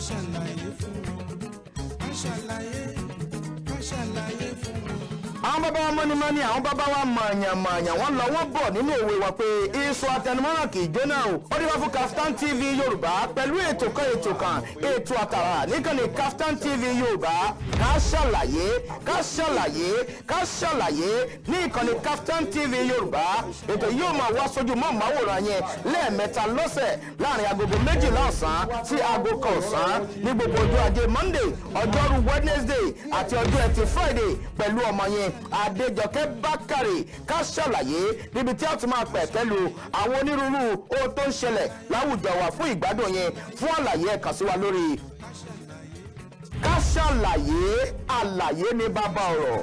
ṣàlàyé fún wọn ká ṣàlàyé fún wọn. àwọn bàbá wa mọ́nímọ́ní àwọn bàbá wa mọ̀ọ̀yàn wọ́n lọ wọ́n bọ̀ nínú òwe wa pé iṣu àtẹnumọ́ràn kì í jóná o. ó dé wá fún Kaftan TV Yorùbá pẹ̀lú ètò àtàrà níkànnì Kaftan TV Yorùbá ká ṣàlàyé ní ìkànnì Kaftan TV Yorùbá. ètò yóò máa wá sójú mọ́ màwòrán yẹn lẹ́ẹ̀mẹ́ta lọ́sẹ̀ láàrin agogo 12 ọ̀sán sí aago 1 ọ̀sán ní gbogbo ọjọ́ ajé Monday, ọjọ́rú Wednesday àti ọjọ́ ẹtì Friday pẹ̀lú ọmọ yẹn Adéjọkẹ́ Bákàrè ká ṣàlàyé níbi tí a tún máa pẹ̀ pẹ̀lú àwọn onírúurú ohun tó ń ṣẹlẹ̀ láwùjọ wa fún ìgbádùn yẹn. fún àlàyé ẹ kàn sí wa lórí ká ṣàlàyé àlàyé ní bàbá ọ̀rọ̀.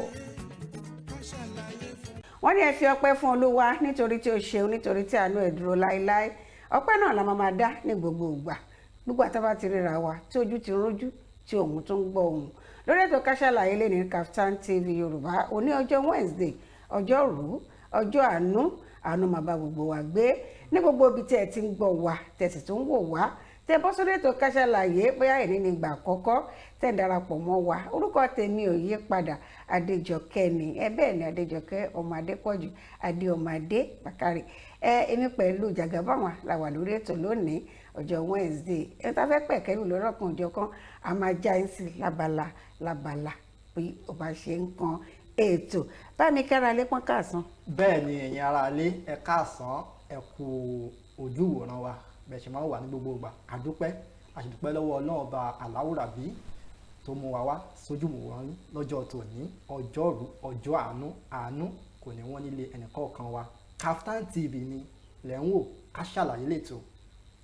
wọ́n ní ẹ fi ọpẹ́ fún Olúwa nítorí tí ó ṣeun, nítorí tí àánú ẹ̀ dúró láéláé. ọpẹ́ náà la máa dá ní gbogbo ìgbà àtàbà ti ríra wa tí ojú ti rójú tí òun tó ń gbọ́ òun. lórí ètò ká ṣàlàyé lè ní Kaftan TV Yorùbá òní ọjọ́ Wednesday, ọjọ́rú, ọjọ́ àánú máa bá gbogbo wa gbé ní gbogbo ibi tí ẹ ti ń gbọ́ wa tẹ̀sí tó ń wò wá tẹ bọ́ sórí ètò ká ṣàlàyé bóyá èyí ní ìgbà àkọ́kọ́ tẹ̀ ń darapọ̀ mọ́ wa. orúkọ tèmi ò yí padà, Adéjọkẹ́ ni bẹ́ẹ̀ ni Adéjọkẹ́ ọmọ Adépọ̀jù adé ọmọ Adé Bákàrè. èmi pẹ̀lú Jagaban la wà lórí ètò lónìí ọjọ́ Wednesday. tá a fẹ́ pẹ̀kẹ́lù lọ́rọ̀kan ọjọ́ kan a máa já ẹ̀ sí lábala bí ó bá ṣe ń kan ètò. bámi kára lé pọ́n káàsán. bẹ́ẹ̀ ni ẹ̀yin ará ilé ẹ káàsán, ẹ kú ojú ìwòran wa bẹ́ẹ̀ ṣe máa ń wà ní gbogbo ìgbà. àdúpẹ́ lọ́wọ́ Ọlọ́run Ọba Aláwùrábí tó mú wa wá sójú ìwòran lọ́jọ́ tòní ọjọ́rú, ọjọ́ àánú kò ní wọ́n nílé ẹnìkọ̀ọ̀kan wa. Kaftan TV ni lẹ́ ń wò, ká ṣàlàyé lẹ́tọ̀,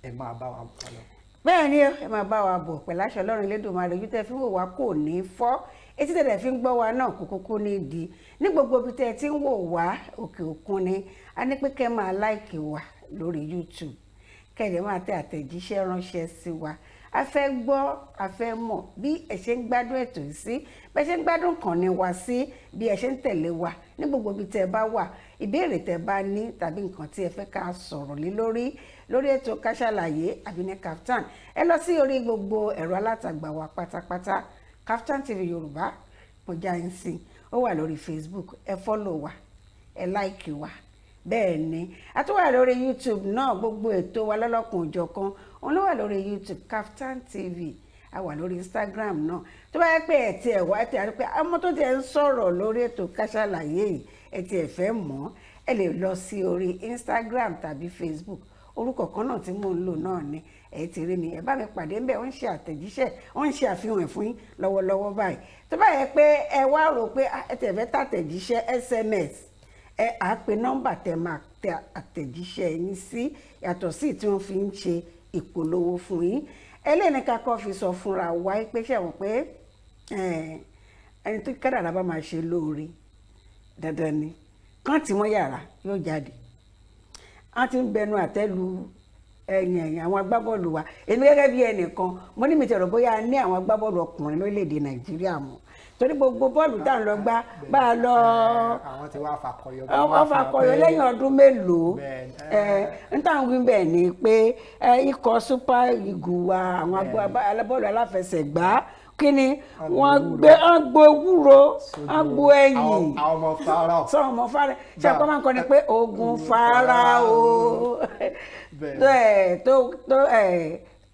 ẹ máa bá wa bọ̀ lọ. bẹ́ẹ̀ ni ẹ máa bá wa bọ̀ pẹ̀lú àṣẹ Ọlọ́run Elédùmarè. ojú tẹ́ fi ń wò wá kò ní fọ́, etí tẹ́ fi ń gbọ́ wa náà kò kúkú ní ìdí. ní gbogbo ibi tẹ́ ti ń wò wá òkè òkun ni a ní pé kẹ́ máa láìkì wa lórí YouTube, kẹ́ẹ̀dẹ̀ máa tẹ àtẹ̀jíṣẹ́ ránṣẹ́ sí wa. a fẹ́ gbọ́, a fẹ́ mọ̀ bí ẹ ṣe ń gbádùn ètò yìí sí, bí ẹ ṣe ń gbádùn kànnì wa sí, bí ẹ ṣe ń tẹ̀lé wa ní gbogbo ibi tẹ́ bá wà. ìbéèrè tẹ́ bá ní tàbí nǹkan tí ẹ fẹ́ ká sọ̀rọ̀ lé lórí ètò ká ṣàlàyé àbí ní Kaftan, ẹ lọ sí orí gbogbo ẹ̀rọ alátagbà wa pátápátá. Kaftan TV Yorùbá kọjá ń sìn, ó wà lórí Facebook, ẹ fọ́lọ̀ wa, ẹ láìkì wa. bẹ́ẹ̀ ni a tún wà lórí YouTube náà, gbogbo ètò wa lọ́lọ́kùn òjọ̀kan òun ló wà lórí YouTube Kaftan TV. a wà lórí Instagram náà. tó bá yẹ pé ẹ ti ẹ̀ wá ẹ ti àrí pé ọmọ tó ti ẹ̀ ń sọ̀rọ̀ lórí ètò ká ṣàlàyé yìí ẹ ti ẹ̀ fẹ́ mọ̀ ẹ lè lọ sí orí Instagram tàbí Facebook. orúkọ kan náà tí mò ń lò náà ni ẹ ti rí mi, ẹ bá mi pàdé ńbẹ̀. wọ́n ń ṣe àtẹ̀jíṣẹ́, wọ́n ń ṣe àfihàn ẹ̀ fún yín lọ́wọ́lọ́wọ́ báyìí. tó bá yẹ pé ẹ wá rò pé ẹ tẹ̀ fẹ́ tàtẹ̀jíṣẹ́ SMS, ẹ á pe nọ́mbà tẹ máa tẹ àtẹ̀jíṣẹ́ yín sí yàtọ̀ sí tí wọ́n fi ń ṣe ìpolówó fún yín. eléyìí ká kọ́ fi sọ fúnra wa pé ṣẹ̀wọ̀n pé ẹni tó kádàrá bá máa ṣe lóore dandan ni kán tí wọ́n yàrá yóò jáde. wọ́n ti ń bẹnu àtẹ́lu ẹ̀yìn àwọn agbábọ́ọ̀lù wa. èmi gẹ́gẹ́ bí ẹnìkan mo ní mi tẹ̀rọ bóyá ní àwọn agbábọ́ọ̀lù ọkùnrin lórílẹ̀‐èdè Nàìjíríà mọ́, torí gbogbo bọ́ọ̀lù tá à ń lọ gbá bá a lọ àwọn tí wàá fakọyọ lẹ́yìn ọdún mélòó. n táwọn wí bẹ́ẹ̀ ni pé ikọ̀ Super Eagles wa àwọn alábọ́ọ̀lù aláfẹsẹ̀gbá kí ni wọ́n gbó ewúro, wọ́n gbó ẹ̀yìn sọ ọmọ Fáráò ṣe àpá máa ń kọ́ ni pé ogun Fáráò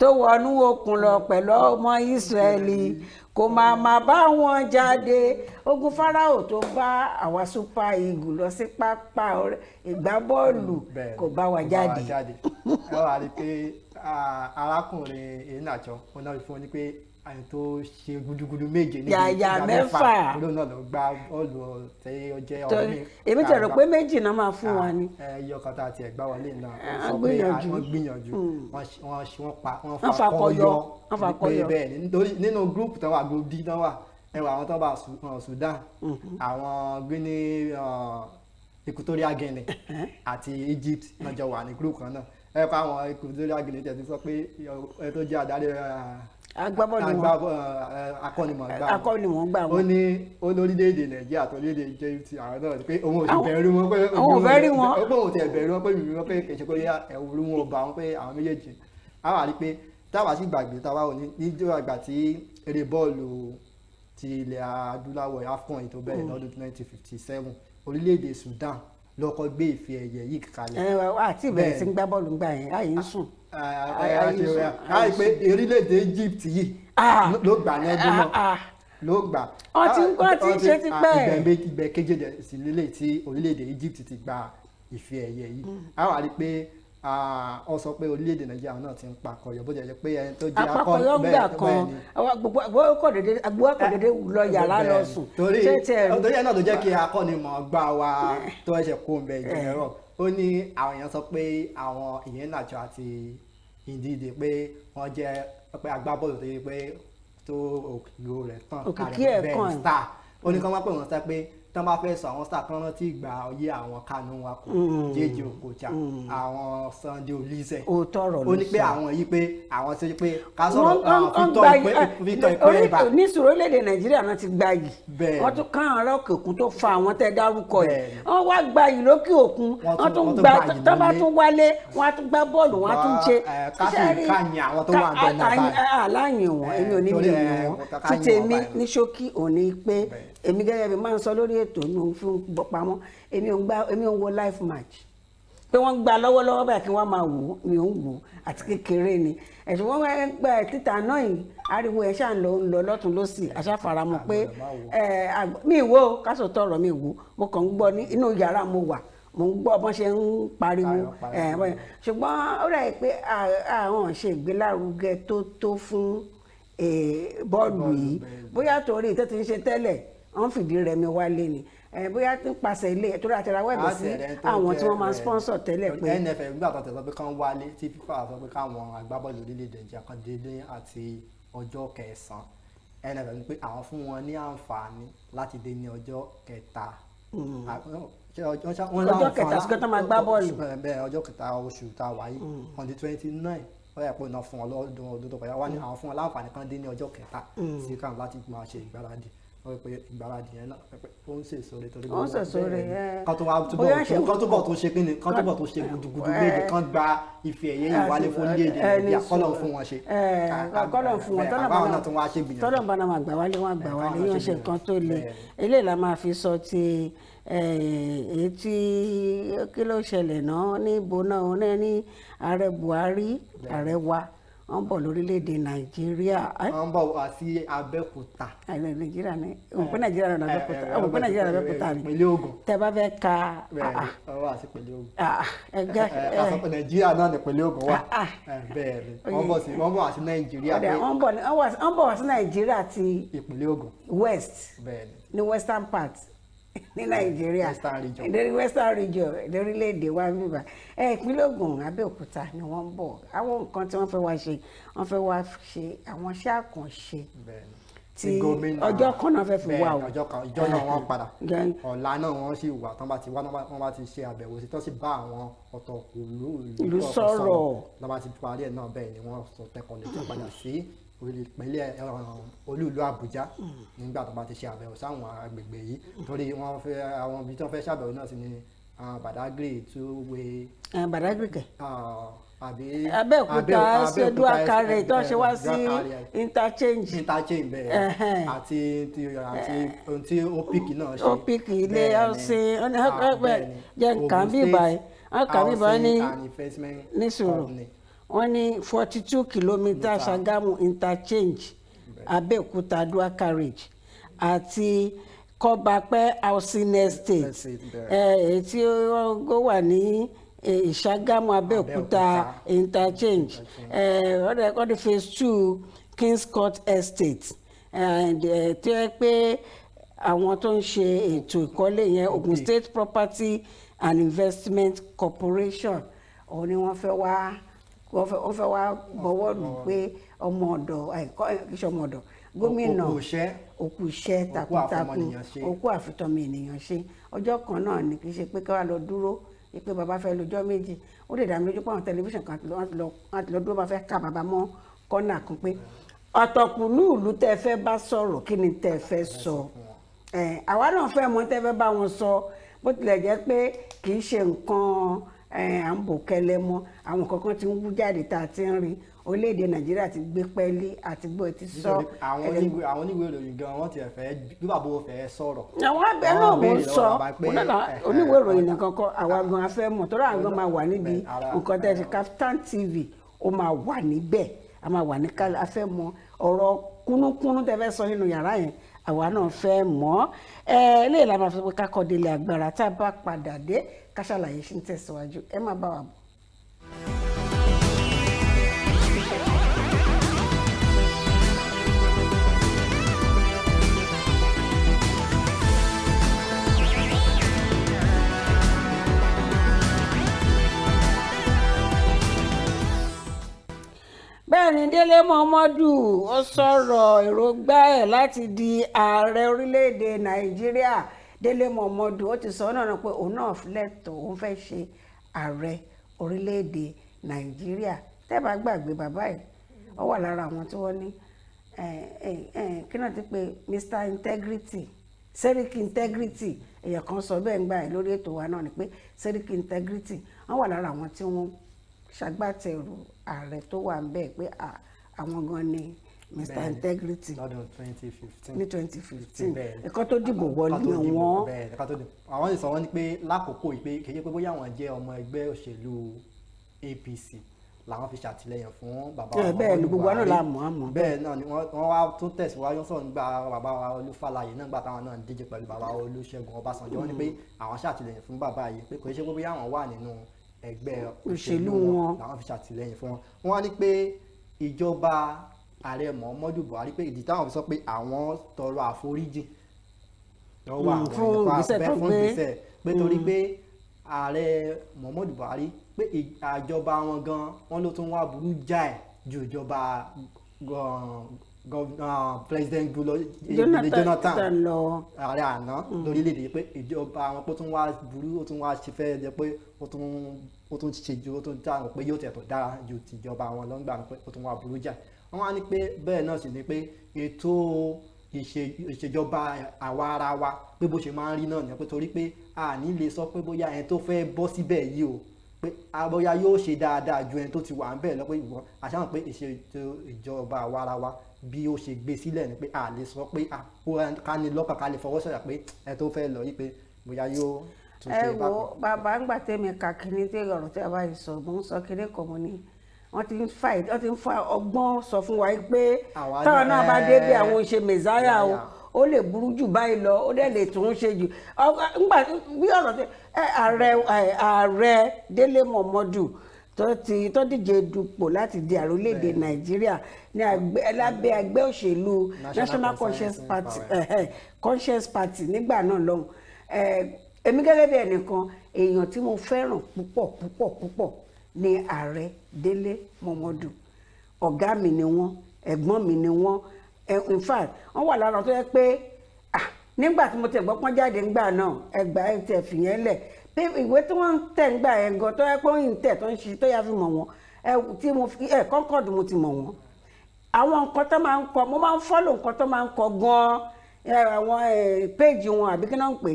tó wọnú òkun lọ pẹ̀lú ọmọ Ísírẹ́lì kò máa bá wọn jáde. ogun Fáráò tó bá àwa Super Eagles lọ sí pápá ìgbábọ́ọ̀lù kò bá wa jáde. ẹ wà rí i pé arákùnrin Iheanacho wọn náà fún un ní pé àyìn tó ṣe gudugudu méje ní yàyà mẹ́fà olóòrùn náà ló gbá bọ́ọ̀lù tí ó jẹ́ ọdún mi. èmi tẹ̀rọ pé méjì náà máa fún wa ni. ẹyọ kan tá a tiẹ̀ gbá wọlé náà wọ́n sọ pé wọ́n gbìyànjú wọ́n fakọyọ bẹ́ẹ̀ ni nítorí nínú gúrúùpù tó wà group D tó wà ẹwà àwọn tó bá Sudan, àwọn Guinea, Equatorial Guinea àti Egypt náà jọ wà ní gúrúùpù kan náà. ẹ kọ́ àwọn Equatorial Guinea tẹ̀ ti sọ pé ẹ tó jẹ́ adarí akọ́nimọ̀ọ́gbà wọn. ó ní olórílẹ̀-èdè Nàìjíríà tó lédè Egypt àwọn náà pé òun ò sì bẹ̀rù wọn pé òun ò fẹ́ rí wọn. ó pé òun ti bẹ̀rù wọn pé mímí wọn pé kèsì pé ẹ̀wùrú wọn ò bá wọn pé àwọn méjèèjì á wà rí pé táwa sì gbàgbé táwa ò ní níjọ́ àgbà tí eré bọ́ọ̀lù ti ilẹ̀ adúláwọ̀ AFCON tó bẹ̀rẹ̀ lọ́dún 1957 orílẹ̀-èdè Sudan lọ́kọ́ gbé ife ẹ̀yẹ yìí kalẹ̀. àti ìbẹ̀rẹ̀ sí ń gbá bọ́ọ̀lù gbà yẹn àyè ń sùn. àyè pé orílẹ̀-èdè Egypt yìí ló gbà lẹ́dún náà ló gbà. wọ́n ti ṣe ti pẹ́. ìgbẹ́ keje sí lélẹ̀ tí orílẹ̀-èdè Egypt ti gba ife ẹ̀yẹ yìí. a wà rí pé ọ sọ pé orílẹ̀-èdè Nàìjíríà náà ti ń pakọyọ bó jẹ́ pé ẹni tó jẹ́ akọ́yọ́ gbà kan gbogbo akọ̀dédé lọ yàrá lọ sùn. torí ẹ̀ náà ló jẹ́ kí akọ́nimọ̀ọ́gbá wa tó ẹ̀ṣẹ̀ kó ń bẹ ìjẹ́rọ̀ ó ní àwọn èèyàn sọ pé àwọn ìyẹn nàjọ àti Ndidi pé wọ́n jẹ́ pé agbábọ́ọ̀lù tó yẹ pé tó òkìlò rẹ̀ tán òkìkí bẹ́ẹ̀ star ó ní kí wọ́n pè wọ́n sá pé tán bá fẹ́ sọ àwọn star kan rántí ìgbà oyè àwọn Kanu wa kù J.J. Okocha àwọn Sunday Olise ó ní pé àwọn yìí pé àwọn tó yẹ pé ká sọ̀rọ̀ Victor Ikpeba ní sùúrù orílẹ̀-èdè Nàìjíríà náà ti gba yìí wọ́n tún ká àwọn òkè òkun tó fa àwọn tẹ́ dárúkọ yìí wọ́n wá gba yìí lókè òkun wọ́n tún gba tó bá tún wálé wọ́n á tún gbá bọ́ọ̀lù wọ́n á tún ṣe káyìn àwọn tó wà bẹ́ẹ̀ náà báyìí aláyìn wọn èmi ò ní lè yìn wọn títẹ̀mí ní ṣókí òní pé èmi gẹ́gẹ́ bí máa ń sọ lórí ètò mi ò fi ń pamọ́ èmi ò ń wo live match pé wọ́n gba lọ́wọ́lọ́wọ́ báyìí kí wọ́n máa wò ó mi ò ń wò ó àti kékeré ni ẹ̀sùn wọn gba títà náà yìí ariwo ẹ̀ ṣáà ń lọ lọ́tún lọ́sì aṣáfaramọ́ pé mi wo kásò tọrọ mi wo mo kàn ń gbọ́ ní inú yàrá mo wà mo ń gbọ́ bọ́n ṣe ń pariwo ṣùgbọ́n ó rẹ̀ pé àwọn ṣe ìgbélárugẹ tó fún bọ́ọ̀lù yìí bóyá torí ìtẹ́ ti ń ṣe tẹ́lẹ̀ wọ́n fìdí rẹmi wálé ni bóyá nípasẹ̀ ilé torí àtẹ̀ráwọ̀ ẹ̀bẹ̀ sí àwọn tí wọ́n máa sponsor tẹ́lẹ̀ pé. NFF nígbà tó tẹ̀sán pé kán wálé tí FIFA sọ pé káwọn agbábọ́ọ̀lù orílẹ̀-èdè Nàìjíríà kan délé àti ọjọ́ kẹsàn-án NFF ní pé àwọn fún wọn ní àǹfààní láti dé ní ọjọ́ kẹta. ọjọ́ kẹta sí kẹta máa gbá bọ́ọ̀lù. bẹ́ẹ̀ ọjọ́ kẹta oṣù tá a wáyé on the 29 ó yẹ pé náà fún ọ lọ́dún tó kọjá wá ní àwọn fún ọ láǹfààní kan dé ní ọjọ́ kẹta sí káwọn láti máa ṣe ìgbáradì wọ́n pé ìgbáradì yẹn náà ó ń sèso rẹ̀ torí ó ń sèso rẹ̀ kan tó wá túbọ̀ tó ṣe kí ni kan túbọ̀ tó ṣe gudugudu méje kan gba ife ẹ̀yẹ ìwálé fún orílẹ̀-èdè Nàìjíríà kọ́lọ̀ fún wọn ṣe. kọ́lọ̀ fún wọn tọ́lọ̀ bá náà máa gbà wálé wọn gbà wálé yóò ṣe nǹkan tó le eléyìí la máa fi sọ ti èyí tí kí ló ṣẹlẹ̀ náà níbo náà ní ààrẹ Buhari ààrẹ wa wọ́n bọ̀ lórílẹ̀‐èdè Nàìjíríà. wọ́n bọ̀ wá sí Abẹ́òkúta. Nàìjíríà ni òun pé Nàìjíríà ní Abẹ́òkúta òun pé Nàìjíríà ní Abẹ́òkúta ni. Ìpínlẹ̀ Ògùn. tẹ́ bá fẹ́ ka. bẹ́ẹ̀ni wọ́n wá sí ìpínlẹ̀ Ògùn. ẹgbẹ́ ká sọ pé Nàìjíríà náà ní ìpínlẹ̀ Ògùn wà. bẹ́ẹ̀ni wọ́n bọ̀ wá sí Nàìjíríà. wọ́n bọ̀ wá sí Nàìjíríà ti ìpínlẹ̀ Ògùn. West. bẹ́ẹ̀ni ní western part ní Nàìjíríà ní western region lórílẹ̀‐èdè wa bíbá ìpínlẹ̀ Ògùn Abẹ́òkúta ni wọ́n ń bọ̀ àwọn nǹkan tí wọ́n fẹ́ wá ṣe àwọn iṣẹ́ àkànṣe tí ọjọ́ kan náà fẹ́ fi wá o ìjọ náà wọ́n padà ọ̀la náà wọ́n sì wà tán bá ti wá wọ́n bá ti ṣe àbẹ̀wò sí tán sì bá àwọn ìlú sọ̀rọ̀ lọ́ba ti parí ẹ̀ náà bẹ́ẹ̀ ni wọ́n sọ tẹ́kọ̀ọ́ lè tẹ́ padà sí ìpínlẹ̀ olúìlú Àbújá nígbà tó bá ti ṣe àbẹ̀wò sáwọn agbègbè yìí torí wọ́n fẹ́ àwọn ibi tó fẹ́ ṣàbẹ̀wò náà sí ni Badagry Túwé. Badagry kẹ̀. àbí Abẹ́òkúta ṣẹ́dú àkàrẹ̀ tó ṣe wá sí interchange bẹ́ẹ̀ àti ohun tí OPIC náà ṣe. OPIC ilé ọ̀sìn jẹ́ nǹkan bíbáyìí ní sùúrù wọ́n ní 42 kìlómítà Ṣàgámù interchange Abẹ́òkúta dual carriage àti Kọ́bápẹ́ housing estate èyí tí ó wà ní Ìṣàgámù Abẹ́òkúta interchange ọ̀dẹ̀ phase 2 Kings Court estate tí ó yẹ pé àwọn tó ń ṣe ètò ìkọ́lé yẹn Ogun State Property and Investment Corporation òun ni wọ́n fẹ́ wá bọ̀wọ́ lù pé ọmọ ọ̀dọ̀ ìṣe ọmọ ọ̀dọ̀ gómìnà òkú iṣẹ́ takuntakun òkú àfitọ́mọ ènìyàn ṣe ọjọ́ kan náà ni kì í ṣe pé ká wá lọ dúró pé bàbá fẹ́ lọ́jọ́ méjì ó lè dá mi lójú pé àwọn tẹlifíṣàn kan wọ́n ti lọ dúró bá fẹ́ ká bàbá mọ́ kọ́nà kan pé ọ̀tọ̀kùlú ìlú tẹ́ fẹ́ bá sọ̀rọ̀ kí ni tẹ́ fẹ́ sọ àwa náà fẹ́ mọ̀ tẹ́ fẹ́ bá wọn sọ bó tilẹ̀ jẹ́ pé kì í ṣe nǹkan à ń bò kẹlẹ́ mọ́ àwọn kankan tí ń wú jáde tá a ti ń rí orílẹ̀-èdè Nàìjíríà ti gbé pẹ́ẹ́lí àti gbọ́ ti sọ. àwọn oníwèé ìròyìn gan wọ́n ti fẹ́ bí bàbá wọn fẹ́ sọ̀rọ̀. àwọn abẹ́ náà mò ń sọ oníwèé ìròyìn nìkan kọ́ àwa gan afẹ́ mọ̀ tọ́lá àwọn gan máa wà níbi nǹkan tẹ́ ti Kaftan TV ó máa wà níbẹ̀ a máa wà ní kálẹ̀ afẹ́ mọ̀ ọ̀rọ̀ kúnúkúnú tẹ́ fẹ́ sọ nínú yàrá yẹn àwa náà fẹ́ mọ̀ eléyìí la máa fi pé kákọ́ délé agbára tá a bá padà dé ká ṣàlàyé ṣe ń tẹ̀síwájú ẹ má bá wa bọ̀. bẹ́ẹ̀ ni Délé Momodu ó sọ̀rọ̀ èròǹgbà ẹ̀ láti di ààrẹ orílẹ̀-èdè Nàìjíríà. Délé Momodu ó ti sọ náà pé òun náà lẹ́tọ̀ọ́ òun fẹ́ ṣe ààrẹ orílẹ̀-èdè Nàìjíríà. tẹ́ bá gbàgbé bàbá ẹ̀ ó wà lára àwọn tí wọ́n ní kí náà ti pé Mr Integrity Seriki Integrity èèyàn kan sọ bẹ́ẹ̀ ń gbà ẹ̀ lórí ètò wa náà ni pé Seriki Integrity wọ́n wà lára àwọn tí wọ́n ṣagbátẹrù ààrẹ tó wà ń bẹ̀ pé àwọn gan ni Mr Integrity lọ́dún 2015 ní 2015 ẹ̀kọ́ tó dìbò wọlé wọn. àwọn ìsọ wọn ni pé lákòókò yìí pé kì í ṣe pé bóyá àwọn jẹ́ ọmọ ẹgbẹ́ òṣèlú APC làwọn fi ṣàtìlẹ́yìn fún bàbá wa bẹ́ẹ̀ ni gbogbo àná la mọ̀ àmọ́ bẹ́ẹ̀ náà ni wọ́n wá tún tẹ̀síwájú sọ̀rọ̀ nígbà bàbá wa Olúfàlàyé náà gbà táwọn náà ń díje pẹ̀lú bàbá Olúṣẹ́gun Ọbásanjọ́ wọ́n ní pé àwọn ṣàtìlẹ́yìn fún bàbá yìí pé kò í ṣe pé bóyá àwọn wà nínú ẹgbẹ́ òṣèlú wọn làwọn fi ṣàtìlẹ́yìn fún wọn. wọ́n wá ní pé ìjọba ààrẹ Muhammadu Buhari pé ìdí táwọn fi sọ pé àwọn tọrọ àforíjì lọ́wọ́ àwọn fún ìgbésẹ̀ pé torí pé ààrẹ Muhammadu Buhari pé àjọba wọn gan wọn ló tún wá burú jáì ju ìjọba president Jonathan ààrẹ àná lórílẹ̀‐èdè pé ìjọba wọn pé ó tún wá burú ó tún wá ṣe fẹ́ jẹ pé ó tún ṣe ju ó tún dáhùn pé yóò tẹ̀ tó dára ju tìjọba wọn lọ́ngbà pé ó tún wá burú jáì. wọ́n wá ní pé bẹ́ẹ̀ náà sì ni pé ètò ìṣèjọba àwa ara wa pé bó ṣe máa ń rí náà ni pé torí pé a ní lè sọ pé bóyá ẹni tó fẹ́ bọ́ síbẹ̀ yìí o pé bóyá yóò ṣe dáadáa ju ẹni tó ti wà ń bẹ̀ lọ pé ìwọ̀n àṣàmù pé ìṣètò ìjọba àwa ara wa bí ó ṣe gbé sílẹ̀ ni pé a lè sọ pé ká ní lọ́kàn ká lè fọwọ́ sọ̀yà pé ẹni tó fẹ́ lọ yìí pé bóyá yóò tún ṣe bákan. ẹ wo bàbá ń gbà tẹ́mi kàkiri tí ọ̀rọ̀ tí a bá yìí sọ mo ń sọ kiri kan mo ní wọ́n ti ń fa ọgbọ́n sọ fún wa pé táwọn náà bá dé bí àwọn ṣe mẹ̀sáyà o ó lè burú jù báyìí lọ ó dẹ̀ lè tún ṣe jù nígbà bí ọ̀rọ̀ tí ààrẹ Délé Momodu tó díje dupò láti di ààrẹ orílẹ̀-èdè Nàìjíríà ní lábẹ́ ẹgbẹ́ òṣèlú National Conscience Party nígbà náà lọ́hùn èmi gẹ́gẹ́ bí ẹnìkan èèyàn tí mo fẹ́ràn púpọ̀ ní ààrẹ Délé Momodu ọ̀gá mi ni wọ́n ẹ̀gbọ́n mi ni wọ́n in fact wọ́n wà lára tó yẹ pé nígbà tí mo tẹ̀ gbọ́ pọ́n jáde ńgbà náà ẹgbà ẹ̀ tẹ̀ fìyẹn lẹ̀ pé ìwé tí wọ́n ń tẹ̀ ńgbà ẹ̀ gan tó yẹ pé wọ́n ń tẹ̀ tó ń ṣe tó yà fi mọ̀ wọ́n tí mo fi Concord mo ti mọ̀ wọ́n àwọn nǹkan tó máa ń kọ mo máa ń follow nǹkan tó máa ń kọ gan àwọn péèjì wọn àbí kí náà ń pè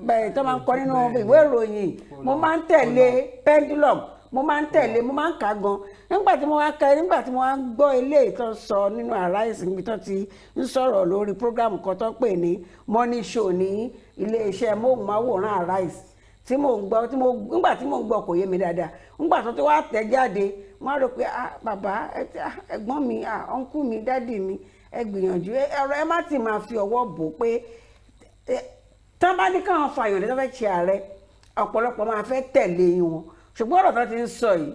bẹ́ẹ̀ tó máa ń kọ nínú ìwé ìròyìn mo máa ń tẹ̀lé Pendulum mo máa ń tẹ̀lé mo máa ń kà gan nígbà tí mo wá gbọ́ ilé ìtàn sọ nínú Arise níbi tó ti ń sọ̀rọ̀ lórí program kan tó pè ní Morning Show ní iléeṣẹ́ móhùnmáwòrán Arise tí mo ń gbọ́ nígbà tí mo ń gbọ́ kò yé mi dáadáa nígbà tó ti wá tẹ̀ jáde wọ́n á rò pé bàbá ẹ̀gbọ́n mi ọ̀nkú mi dádì mi ẹ gbìyànjú ẹ̀rọ ẹ má ti máa fi ọwọ́ bò pé tán bá ní káwọn fààyàn lẹ́tọ́ fẹ́ ṣe ààrẹ ọ̀pọ̀lọpọ̀ máa fẹ́ tẹ̀lé wọn ṣùgbọ́n ọ̀rọ̀ tó ti ń sọ yìí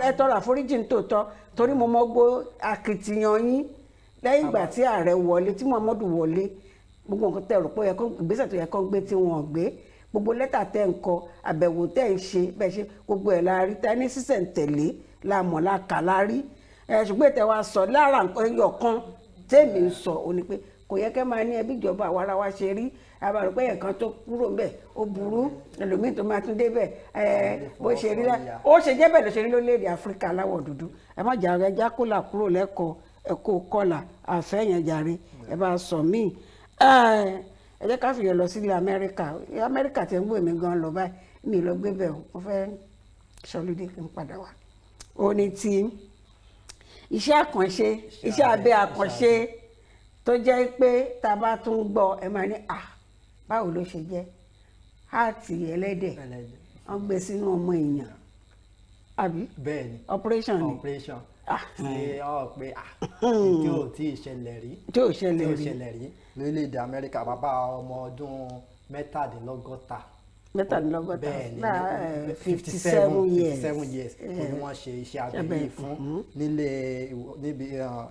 ẹ tọrọ àforíjì ní tòótọ́ torí mo mọ gbó akitiyan yín lẹ́yìn ìgbà tí ààrẹ wọlé tí Muhammadu wọlé gbogbo nǹkan tẹ̀ rò pé ìgbésẹ̀ tó yẹ kó gbé tí wọ́n gbé gbogbo lẹ́tà tẹ̀ ń kọ àbẹ̀wò tẹ̀ ń ṣe bẹ́ẹ̀ ṣe gbogbo ẹ̀ la rí ta ní sísẹ̀ǹtẹ̀lé la mọ̀ la kà la rí ṣùgbọ́n ètò wa sọ lára ẹyọ kan tèmi ń sọ ò ní pé kò yẹ kẹ́ máa ní ẹbí ìjọba àwa ara wa ṣe rí àbàrò pé ẹ̀kan tó kúrò ńbẹ̀ ó burú ẹlòmíì tó máa tún débẹ̀ bó ṣe rí ó ṣe jẹ́ bẹ́ẹ̀ ló ṣe rí lórílẹ̀‐èdè Áfíríkà aláwọ̀ dúdú ẹ má jà ẹ já kólà kúrò lẹ́kọ̀ọ́ ẹ̀kọ́ kọlà àfẹ́yẹn jàre ẹ bá sọ míì ẹ jẹ́ ká fìyà lọ sílẹ̀ Amẹ́ríkà tí ń gbé mi gan lọ báyìí mi lọ gbé bẹ́ẹ̀ mo fẹ́ ṣọlídé kí n padà wá ó ní ti iṣẹ́ àkànṣe iṣẹ́ abẹ àkànṣe tó jẹ́ pé tá a bá tún gbọ́ ẹ máa ní báwo ló ṣe jẹ́ háàtì ẹlẹ́dẹ̀ wọ́n gbé sínú ọmọ èèyàn àbí bẹ́ẹ̀ ni operation ni operation ṣe ọ pé tí ò ṣẹlẹ̀ rí lórílẹ̀‐èdè Amẹ́ríkà bàbá ọmọ ọdún mẹ́tàdínlọ́gọ́ta bẹ́ẹ̀ ni 57 years ni wọ́n ṣe iṣẹ́ abẹ yìí fún níbi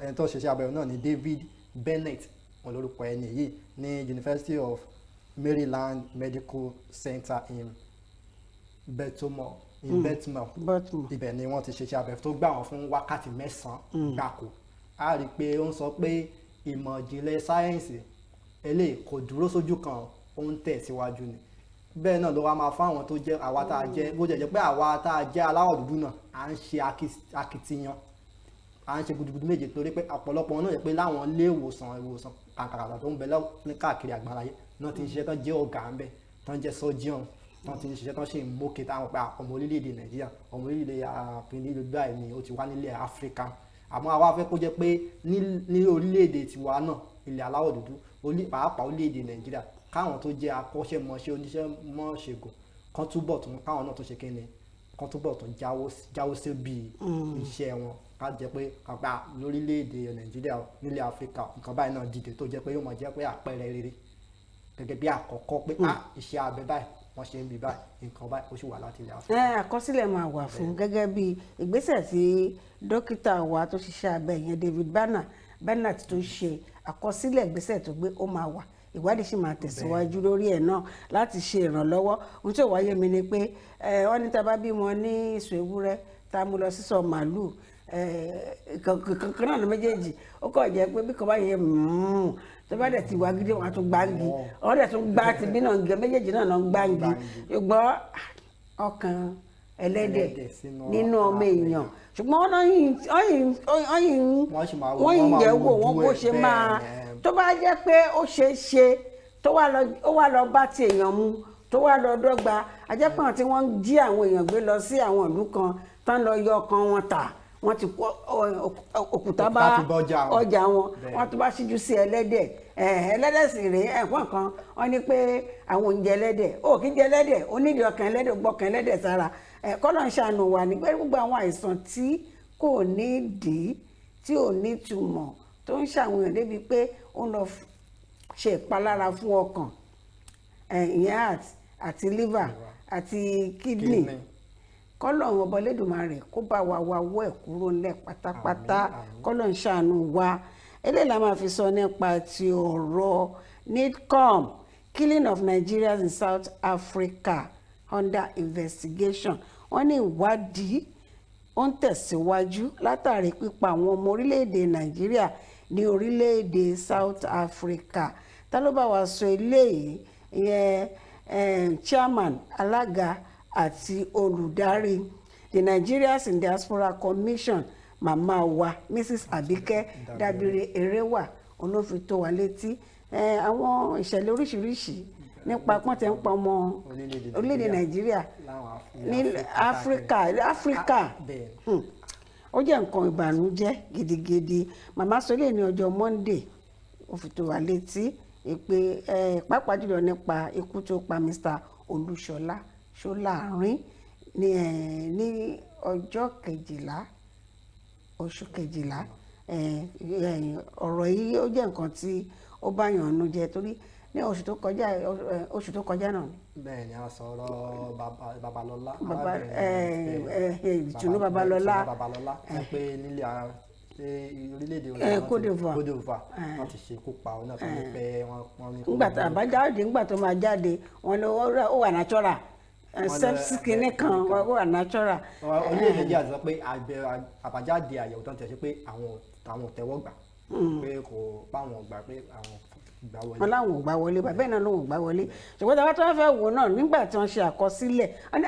ẹni tó ṣe iṣẹ́ abẹ náà ni David Bennett wọn lórúkọ ẹni yìí ní University of Maryland Medical Center in Baltimore ibẹ̀ ni wọ́n ti ṣe iṣẹ́ abẹ tó gbà wọ́n fún wákàtí 9 gbáko a rí i pé ó ń sọ pé ìmọ̀ ìjìnlẹ̀ sáyẹ́ǹsì eléyìí kò dúró sójú kan ó ń tẹ̀síwájú ni bẹ́ẹ̀ náà ló wá máa fáwọn tó jẹ́ àwa tá a jẹ́ bó jẹ́ pé àwa tá a jẹ́ aláwọ̀ dúdú náà à ń ṣe akitiyan à ń ṣe gudugudu méje torí pé ọ̀pọ̀lọpọ̀ wọn náà yẹ pé láwọn ilé ìwòsàn kàkàrà tó ń bẹ ní káàkiri àgbáláyé náà ti ń ṣiṣẹ́ tán jẹ́ ọ̀gá ń bẹ tán jẹ́ surgeon tán ti ń ṣiṣẹ́ tán ṣe ìmókè táwọn pé ọmọ orílẹ̀-èdè Nàìjíríà ọmọ orílẹ̀-èdè àpínlẹ̀ báyìí ni ó ti wá nílẹ̀ Áfíríkà àmọ́ àwa fẹ́ kó jẹ́ pé ní orílẹ̀-èdè tiwa náà ilẹ̀ aláwọ̀ dúdú pàápàá orílẹ̀-èdè Nàìjíríà káwọn tó jẹ́ akọ́ṣẹ́mọṣẹ́ oníṣẹ́mọṣègùn kan túbọ̀ tún káwọn náà tó ṣe kí ni kan túbọ̀ tún jáwó sí bí iṣẹ́ wọn ká jẹ́ pé kàgbà lórílẹ̀‐èdè Nàìjíríà nílẹ̀ Áfíríkà nǹkan báyìí náà dìde tó jẹ́ pé yóò máa jẹ́ pé àpẹẹrẹ rere gẹ́gẹ́ bí àkọ́kọ́ pé iṣẹ́ abẹ báyìí wọ́n ṣe ń bí báyìí nǹkan báyìí ó sì wà láti ilẹ̀ Áfíríkà. àkọsílẹ̀ máa wà fún gẹ́gẹ́ bí ìgbésẹ̀ tí dókítà wa tó ṣiṣẹ́ abẹ yẹn David Bennett tó ṣe àkọsílẹ̀ ìgbésẹ̀ tó gbé ó máa wà ìwádìí sì máa tẹ̀síwájú lórí ẹ̀ náà láti ṣe ìrànlọ́wọ́ ohun tí ò wáyé mi ni pé wọ́n ní tá a bá bímọ ní ìsọ ewúrẹ́ tá a mú lọ sísọ màálùú kankan náà ní méjèèjì ó kọ̀ jẹ́ pé bí kò bá yẹ tó bá dẹ̀ ti wá gidi wọn á tún gbáǹgì wọn dẹ̀ tún gbá ti bí náà méjèèjì náà náà gbáǹgì ṣùgbọ́n ọkàn ẹlẹ́dẹ̀ nínú ọmọ èèyàn ṣùgbọ́n wọ́n yìn yẹ̀ wò wọ́n bó ṣe máa tó bá jẹ́ pé ó ṣeé ṣe tó wá lọ bá ti èèyàn mu tó wá lọ dọ́gba ajẹ́pọ̀n tí wọ́n ń jí àwọn èèyàn gbé lọ sí àwọn ìlú kan tán lọ yọ ọkàn wọn tà wọ́n ti kó òkúta bá ọjà wọn wọ́n tó bá ṣíjú sí ẹlẹ́dẹ̀ ẹlẹ́dẹ̀ sì rèé ẹ̀pọ̀n kan wọ́n ní pé àwọn oúnjẹ ẹlẹ́dẹ̀ ó kì í jẹ ẹlẹ́dẹ̀ ó nídìí ọkàn ẹlẹ́dẹ̀ gbọ́kàn ẹlẹ́dẹ̀ sára kọ́lọ̀ ń ṣàánú wa ní pé gbogbo àwọn àìsàn tí kò nídìí tí ò nítumọ̀ tó ń ṣàwọn èèyàn débi pé ó ń lọ ṣe ìpalára fún ọkàn ìyẹn heart àti liver àti kidney kọ́lọ́run ọba Olódùmarè kó bá wa wọ́ ẹ̀ kúrò ńlẹ̀ pátápátá kọ́lọ́run ṣàánú wa eléyìí la máa fi sọ nípa ti ọ̀rọ̀ NIDCOM killing of Nigerians in South Africa under investigation wọ́n ní ìwádìí ó ń tẹ̀síwájú látàrí pípa àwọn ọmọ orílẹ̀-èdè Nàìjíríà ní orílẹ̀-èdè South Africa tá ló bá wa sọ eléyìí ìyẹn chairman alága àti olùdarí the Nigerians in Diaspora Commission màmá wa Mrs. Abike Dabire Erewa olófin tó wà létí àwọn ìṣẹ̀lẹ̀ oríṣiríṣi nípa pọ́ńtẹ̀ ń pa ọmọ orílẹ̀-èdè Nàìjíríà ní Áfíríkà ó jẹ́ nǹkan ìbànújẹ́ gidigidi màmá sọ lè ní ọjọ́ Monday ó fi tó wà létí pé pàápàá jùlọ nípa ikú tó pa Mr. Olúṣọlá Ṣọlárin ní ọjọ́ 12 oṣù 12 ọ̀rọ̀ yìí ó jẹ́ nǹkan tí ó bá yàn ọ́nú jẹ́ torí ní oṣù tó kọjá náà. bẹ́ẹ̀ ni a sọ̀rọ̀ Babalọ́lá Ìtùnú Babalọ́lá pé nílẹ̀ orílẹ̀-èdè Côte d'Ivoire wọ́n ti ṣekú pa ọ náà tó ní pé wọ́n ní. nígbà tó máa jáde wọn ló ó wà natural sẹ́físìkì kan ó wà natural. orílẹ̀-èdè Nàìjíríà sọ pé àbájáde àyẹ̀wò tó ń tẹ̀sí pé àwọn ò tẹ́wọ́ gbà pé kò báwọn gbà pé àwọn wọn láwọn ò gbà wọlé bàbá náà ló ń gbà wọlé ṣùgbọ́n tí wọ́n fẹ́ wò náà nígbà tí wọ́n ṣe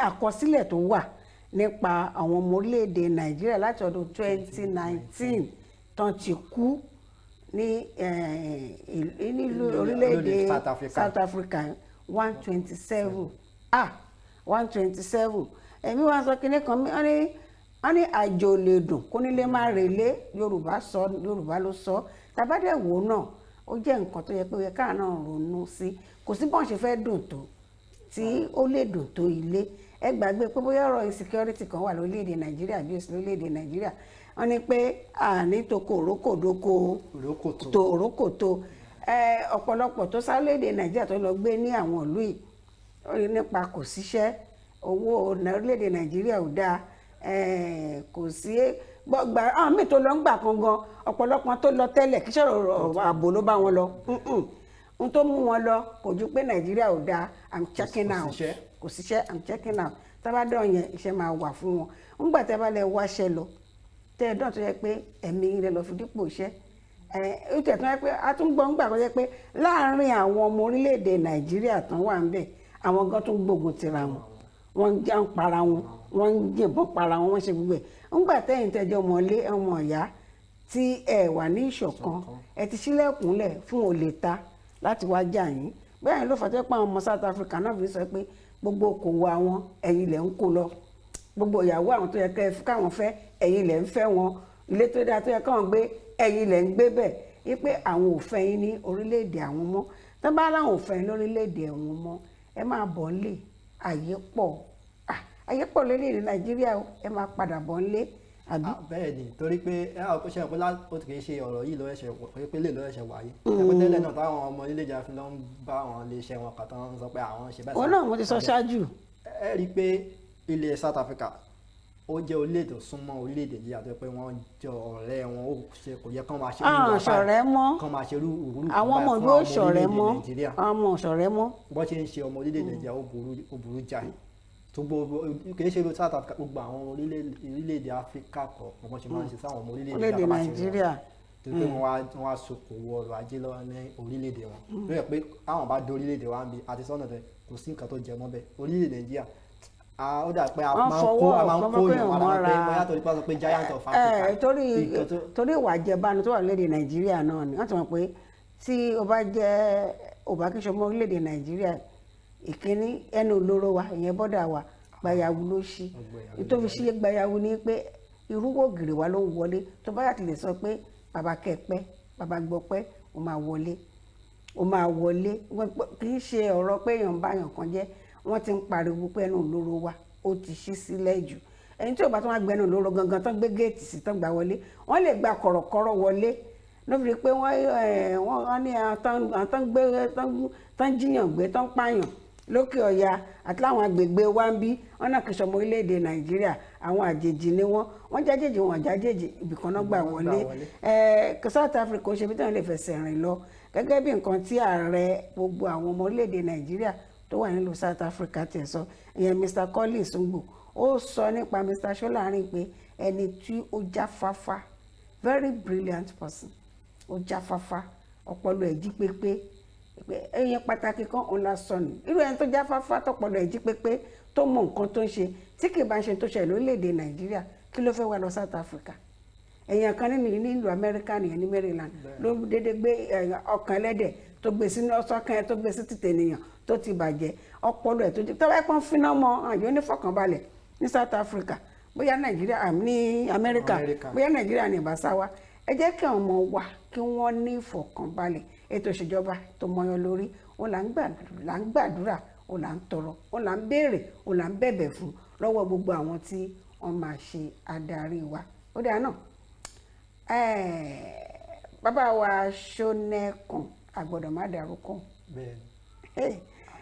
àkọsílẹ̀ tó wà nípa àwọn ọmọ orílẹ̀-èdè Nàìjíríà láti ọdún 2019 tán ti kú ní orílẹ̀-èdè South Africa 127 127 ẹ̀mí wọn sọ kinní kan wọ́n ní wọ́n ní àjò lè dùn kó nílé má relé Yorùbá ló sọ tàbádẹ́ wò náà ó jẹ́ nǹkan tó yẹ pé yẹ káà náà ronú sí kò sí bọ́n ṣe fẹ́ dùn tó tí ó lè dùn tó ilé ẹ gbàgbé pé bóyá ọ̀rọ̀ insecurity kan wà lórílẹ̀‐èdè Nàìjíríà bí ó sì lórílẹ̀‐èdè Nàìjíríà wọ́n ní pé àní toko òrókòdóko tó òrókòtó ọ̀pọ̀lọpọ̀ tó sálórílẹ̀‐èdè Nàìjíríà tó lọ gbé ní àwọn ìlú yìí nípa kò síṣẹ́ owó orílẹ̀‐èdè Nàìjíríà ò dáa kò sí gbà àwọn míì tó lọ ń gbà kan gan ọ̀pọ̀lọpọ̀ tó lọ tẹ́lẹ̀ kí sọ̀rọ̀ ààbò ló bá wọn lọ n tó mú wọn lọ kò ju pé Nàìjíríà ò dáa I'm checking out kò síṣẹ́ I'm checking out tábàdàn yẹn iṣẹ́ máa wà fún wọn ńgbà tẹ́ bá lẹ wáṣẹ́ lọ tẹ́ ẹ dán tó yẹ pé ẹ̀mí rẹ lọ fi dípò iṣẹ́ ó tẹ̀ tó yẹ pé a tún gbọ́ ńgbà tó yẹ pé láàárín àwọn ọmọ orílẹ̀-èdè Nàìjíríà tán wà ń bẹ̀ àwọn gan tún gbógun tira wọn wọ́n ń já ń para wọn wọ́n ń yìnbọn para wọn wọ́n ṣe gbogbo ẹ̀ ńgbà tẹ́yìn tẹ́jọ́ ọmọ ìyá tí ẹ wà ní ìṣọ̀kan ẹ ti ṣílẹ̀kùnlẹ̀ fún olè ta láti wá jà yín bẹ́ẹ̀ ló fàtẹ́ pé àwọn ọmọ South Africa náà fi sọ pé gbogbo okòwò àwọn ẹ̀yin lẹ̀ ń kó lọ gbogbo ìyàwó àwọn tó yẹ káwọn fẹ́ ẹ̀yin lẹ̀ ń fẹ́ wọn ilé tó dáa tó yẹ káwọn gbé ẹ̀yin lẹ̀ ń gbé bẹ̀ wípé àwọn ò fẹ́ yín ní orílẹ̀-èdè àwọn mọ́ tó bá láwọn ò fẹ́ yín lórílẹ̀-èdè àwọn mọ́ ẹ máa bọ̀ ńlé àyè pọ̀ lórílẹ̀-èdè Nàìjíríà ẹ máa padà bọ̀ ńlé àbí. bẹ́ẹ̀ ni torí pé ẹ á ṣe pé ó ti kì í ṣe ọ̀rọ̀ yìí lọ́wọ́ pé lè lọ́wọ́ ẹ̀ṣẹ̀ wáyé ẹ̀pẹ́ tẹ́lẹ̀ náà táwọn ọmọ ilé ìjà fi lọ ń bá àwọn iléeṣẹ́ wọn kàtà ń sọ pé àwọn ṣe báyìí. òun náà mo ti sọ ṣáájú. ẹ rí i pé ilẹ̀ South Africa ó jẹ́ orílẹ̀-èdè súnmọ́ orílẹ̀-èdè yìí àti pé wọ́n jọ ọ̀rẹ́ wọn ó ṣe kò yẹ kán máa ṣe ṣọ̀rẹ́ mọ́ kán máa ṣe irú àwọn ọmọ ìlú òṣọ̀rẹ́ mọ́ àwọn ọmọ òṣọ̀rẹ́ mọ́ bọ́n ṣe ń ṣe ọmọ orílẹ̀-èdè Nàìjíríà ó burú jáì tó gbogbo kìí ṣe South Africa gbogbo àwọn orílẹ̀-èdè Áfíríkà kọ̀ọ̀kan wọ́n ṣe máa ń ṣe sáwọn ọmọ orílẹ̀-èdè Nàìjíríà tó pé wọ́n wá sokòwò ọrọ̀ ajé lọ́wọ́ ní orílẹ̀-èdè wọn tó yẹ pé àwọn bá dé orílẹ̀-èdè wa ń bi àti sọ́nà tẹ kò sí nǹkan tó jẹ mọ́ bẹ́ẹ̀ orílẹ̀-èdè Nàìjíríà ó dà pé a máa ń kó yàn ara pé bóyá torí pé a sọ pé giant of Africa. torí ìwà jẹbánu tó wà lórílẹ̀-èdè Nàìjíríà náà ni wọ́n ti mọ̀ pé tí o bá jẹ́ òbákíṣọmọ orílẹ̀-èdè Nàìjíríà ìkíní ẹnu olóró wa ìyẹn bọ́dà wa gbayawu ló ṣí nítorí ṣí gbayawu ni pé irúwó gìrì wa ló ń wọlé tó bá yàtọ̀ lè sọ pé bàbá kẹpẹ́ bàbá gbọpẹ́ ó máa wọlé kì í ṣe ọ̀rọ̀ pé èèyàn bá yàn kan jẹ́ wọ́n ti ń pariwo pé ẹnu olóró wa ó ti ṣí sílẹ̀ jù ẹni tí ò bá tó wá gbẹnu olóró gangan tán gbé géètì sí tán gbà wọlé wọ́n lè gba kọ̀rọ̀kọ̀rọ̀ wọlé lóbi pé wọ́n ní tán jíyàn gbé tán pààyàn lókè ọ̀yà àti láwọn agbègbè wa ń bí wọn náà kì í ṣọmọ orílẹ̀-èdè Nàìjíríà àwọn àjèjì ni wọ́n jájèjì wọn jájèjì ibìkan náà gbà wọlé South Africa ó ṣe bí táwọn lè fẹsẹ̀ rìn lọ gẹ́gẹ́ bí nǹkan tí ààrẹ gbogbo àwọn ọmọ orílẹ̀-èdè Nàìjíríà tó wà nílùú South Africa tẹ̀ sọ ìyẹn Mr. Collins Ngbo ó sọ nípa Mr. Ṣọ́lárin pé ẹni tí ó jáfáfá very brilliant person ó jáfáfá ọpọlọ ẹ̀ jí pépé èèyàn pàtàkì kan òun la sọ ni irú ẹni tó jáfáfá tọpọlọ ẹ̀ jí pépé tó mọ nǹkan tó ń ṣe tí kì í bá ń ṣe tó ṣe lórílẹ̀‐èdè Nàìjíríà kí ló fẹ́ wá lọ South Africa èèyàn kan nílùú Amẹ́ríkà nìyẹn ní Maryland ló dédé gbé ọkàn ẹlẹ́dẹ̀ tó gbé sínú ọsọkàn ẹ tó gbé sí títẹ̀ nìyàn tó ti bàjẹ́ ọpọlọ ẹ̀ tó ti tọ́wọ́ ẹ̀pọ́n fínà mọ́ àjọ onífọ̀kànbalẹ̀ ní South Africa bóyá Nàìjíríà ní Amẹ́ríkà bóyá Nàìjíríà ní ìbáṣáwá ẹ jẹ́ kí àwọn ọmọ wa kí wọ́n ní ìfọ̀kànbalẹ̀ ètò ìṣèjọba tó mọyán lórí ó là ń gbàdúrà ó là ń tọrọ ó là ń béèrè ó là ń bẹ̀bẹ̀ fún lọ́wọ́ gbogbo àwọn tí wọ́n máa ṣe adarí wa ó dáa náà bàbá wa Ṣónẹ́kàn àgbọ̀dọ̀ má dárúkọ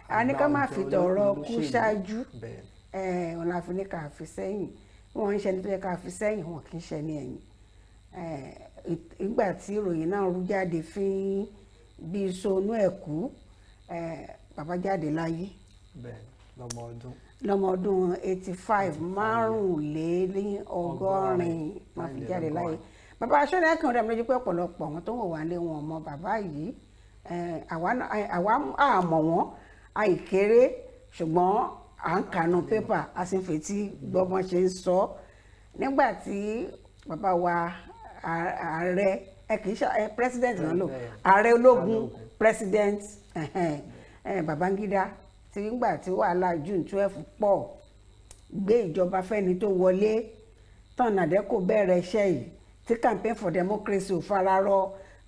a ní ká má fi tọ̀rọ̀ kú ṣáájú wọn la fi ní ká fi sẹ́yìn wọn ń ṣe ní tó yẹ ká fi sẹ́yìn wọn kì í ṣe ní ẹ̀yìn ìgbà tí ìròyìn náà rú jáde fún bí sonú ẹ̀kú bàbá jáde láyé lọ́mọ ọdún 85 márùnlélọ́gọ́rin máa fi jáde láyé bàbá Ṣónẹ́kàn rẹ̀ lójú pé ọ̀pọ̀lọpọ̀ àwọn tó ń wò wá lé wọn ọmọ bàbá yìí àwa àmọ̀ wọn àìkéré ṣùgbọ́n à ń kànú pépà a sì ń fetí gbọ́mọ ṣe ń sọ nígbà tí bàbá wa ààrẹ kì í ṣe president náà lò ààrẹ ológun president Babangida ti nígbà tí wàhálà June 12 pọ̀ gbé ìjọba fẹ́ni tó wọlé tán nàdẹ́kò bẹ̀rẹ̀ iṣẹ́ yìí tí campaign for democracy ò fararọ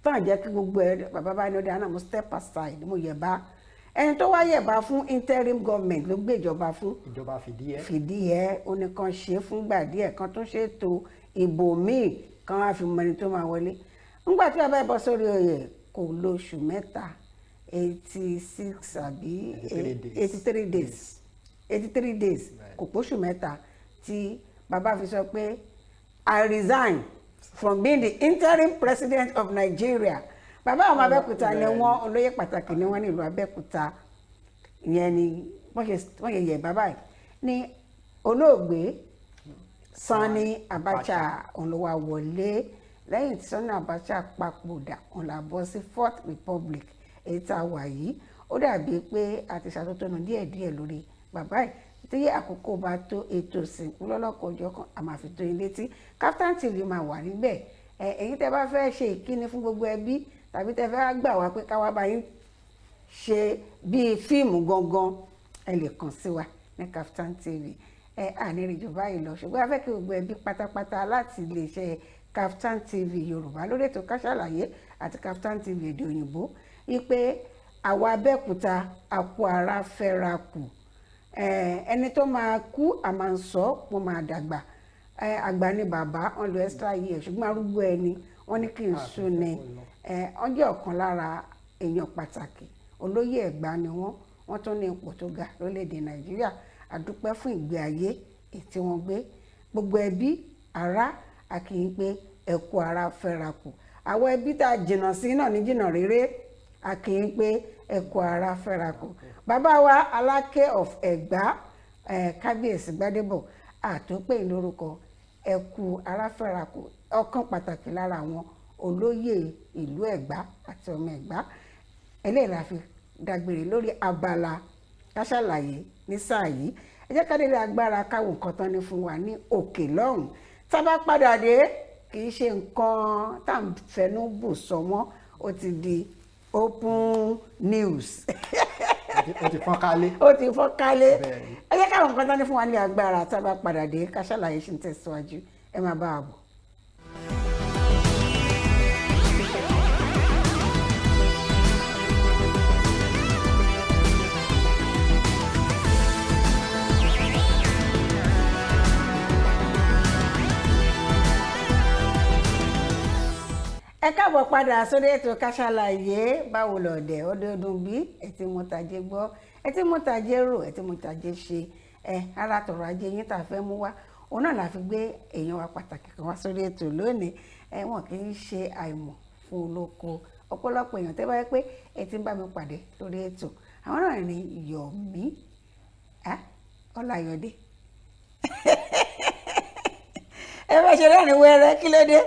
tán jẹ́ kí gbogbo ẹ̀ bàbá bá ní ọdẹ àná mo step aside mo yẹ̀bá ẹni tó wá yẹ̀bá fún interim government ló gbé ìjọba fún ìjọba fìdíhẹ́ ó ní kan ṣe fúngbà díẹ̀ kan tó ṣètò ìbò míì kan wá fi mọ ẹni tó máa wọlé ńgbà tí bàbá ẹ̀ bọ́ sórí oyè kò lo oṣù mẹ́ta 86 àbí 83 days kò póṣù mẹ́ta tí bàbá fi sọ pé I resign from being the interim president of Nigeria. Bàbá àwọn Abẹ́òkúta ni wọ́n olóyè pàtàkì ni wọ́n nílùú Abẹ́òkúta ìyẹn ni wọ́n yẹ bàbá yìí ní olóògbé Sani Abacha òun ló wá wọlé lẹ́yìn tí Sani Abacha papòdà òun là bọ́ sí Fourth Republic èyí tá a wà yìí ó dàbí pé a ti ṣàtótónu díẹ̀díẹ̀ lórí bàbá yìí tí àkókò bá tó ètò ìsìnkú lọ́lọ́kọ̀ ọjọ́ kan a máa fi tó yín létí Kaftan TV máa wà níbẹ̀ ẹ̀yin tẹ́ bá fẹ́ ṣe ìkíni fún gbogbo ẹbí tàbí tẹ́ fẹ́ gbà wá pé káwá bá yín ṣe bíi fíìmù gangan ẹ lè kàn sí wa ní Kaftan TV ànírìjù báyìí lọ ṣùgbọ́n a fẹ́ kí gbogbo ẹbí pátápátá láti lè ṣe Kaftan TV Yorùbá lórí ètò Ká Sálàyé àti Kaftan TV èdè òyìnbó wípé àwa Abẹ́òkúta àpò ara fẹ́ra kù ẹni tó máa kú a máa ń sọ mo máa dàgbà àgbà ni bàbá wọn lo extra year ṣùgbọ́n arúgbó ẹni wọn ní kí n sún ni wọn jẹ́ ọ̀kan lára èèyàn pàtàkì olóyè Ẹ̀gbá ni wọ́n tún ní ipò tó ga lórílẹ̀‐èdè Nàìjíríà àdúpẹ́ fún ìgbé ayé tí wọ́n gbé gbogbo ẹbí ará àkìyí pé ẹ̀kú ara fẹ́ra kù àwọn ẹbí tá a jìnnà sí náà ní jìnnà réré àkìyí pé ẹ̀kú ara fẹ́ra kù bàbá wa Aláké of Ẹ̀gbá kábíyèsí Gbádébọ̀ àtúnpè lórúkọ ẹ̀kú ara fẹ́ra kù ọ̀kan pàtàkì lára àwọn olóyè ìlú Ẹ̀gbá àti ọmọ Ẹ̀gbá eléyìí la fi dágbére lórí abala Ká Sálàyé ní sáà yìí ẹ jẹ́ ká délé agbára káwọn nǹkan tán ní fún wa ní òkè lọ́hùn tá a bá padà dé kì í ṣe nǹkan tá à ń fẹnu bù sọmọ́ ó ti di open news ó ti fọ́n kálé ẹ jẹ́ káwọn nǹkan tán ní fún wa ní agbára tá a bá padà dé Ká Sálàyé ṣì ń tẹ̀síwájú ẹ máa bá a bọ̀. ẹ káàbọ̀ padà sórí ètò Ká Sálàyé báwo lọ̀dẹ̀ ọdọọdún bí ẹtí mọ́tàjé gbọ́ ẹtí mọ́tàjé rò ẹtí mọ́tàjé ṣe ara tọrọ ajé yín tá a fẹ́ mú wá òun náà la fi gbé èèyàn wa pàtàkì kan wá sórí ètò lónìí wọn kì í ṣe àìmọ̀ fún olóko ọ̀pọ̀lọpọ̀ èèyàn tẹ́ bá yẹ pé ẹ ti ń bá mi pàdé lórí ètò àwọn náà ní Yọ̀mí Ọláyọdé ẹ bá ṣe rẹ́rìn wẹ́rẹ́ kí ló dé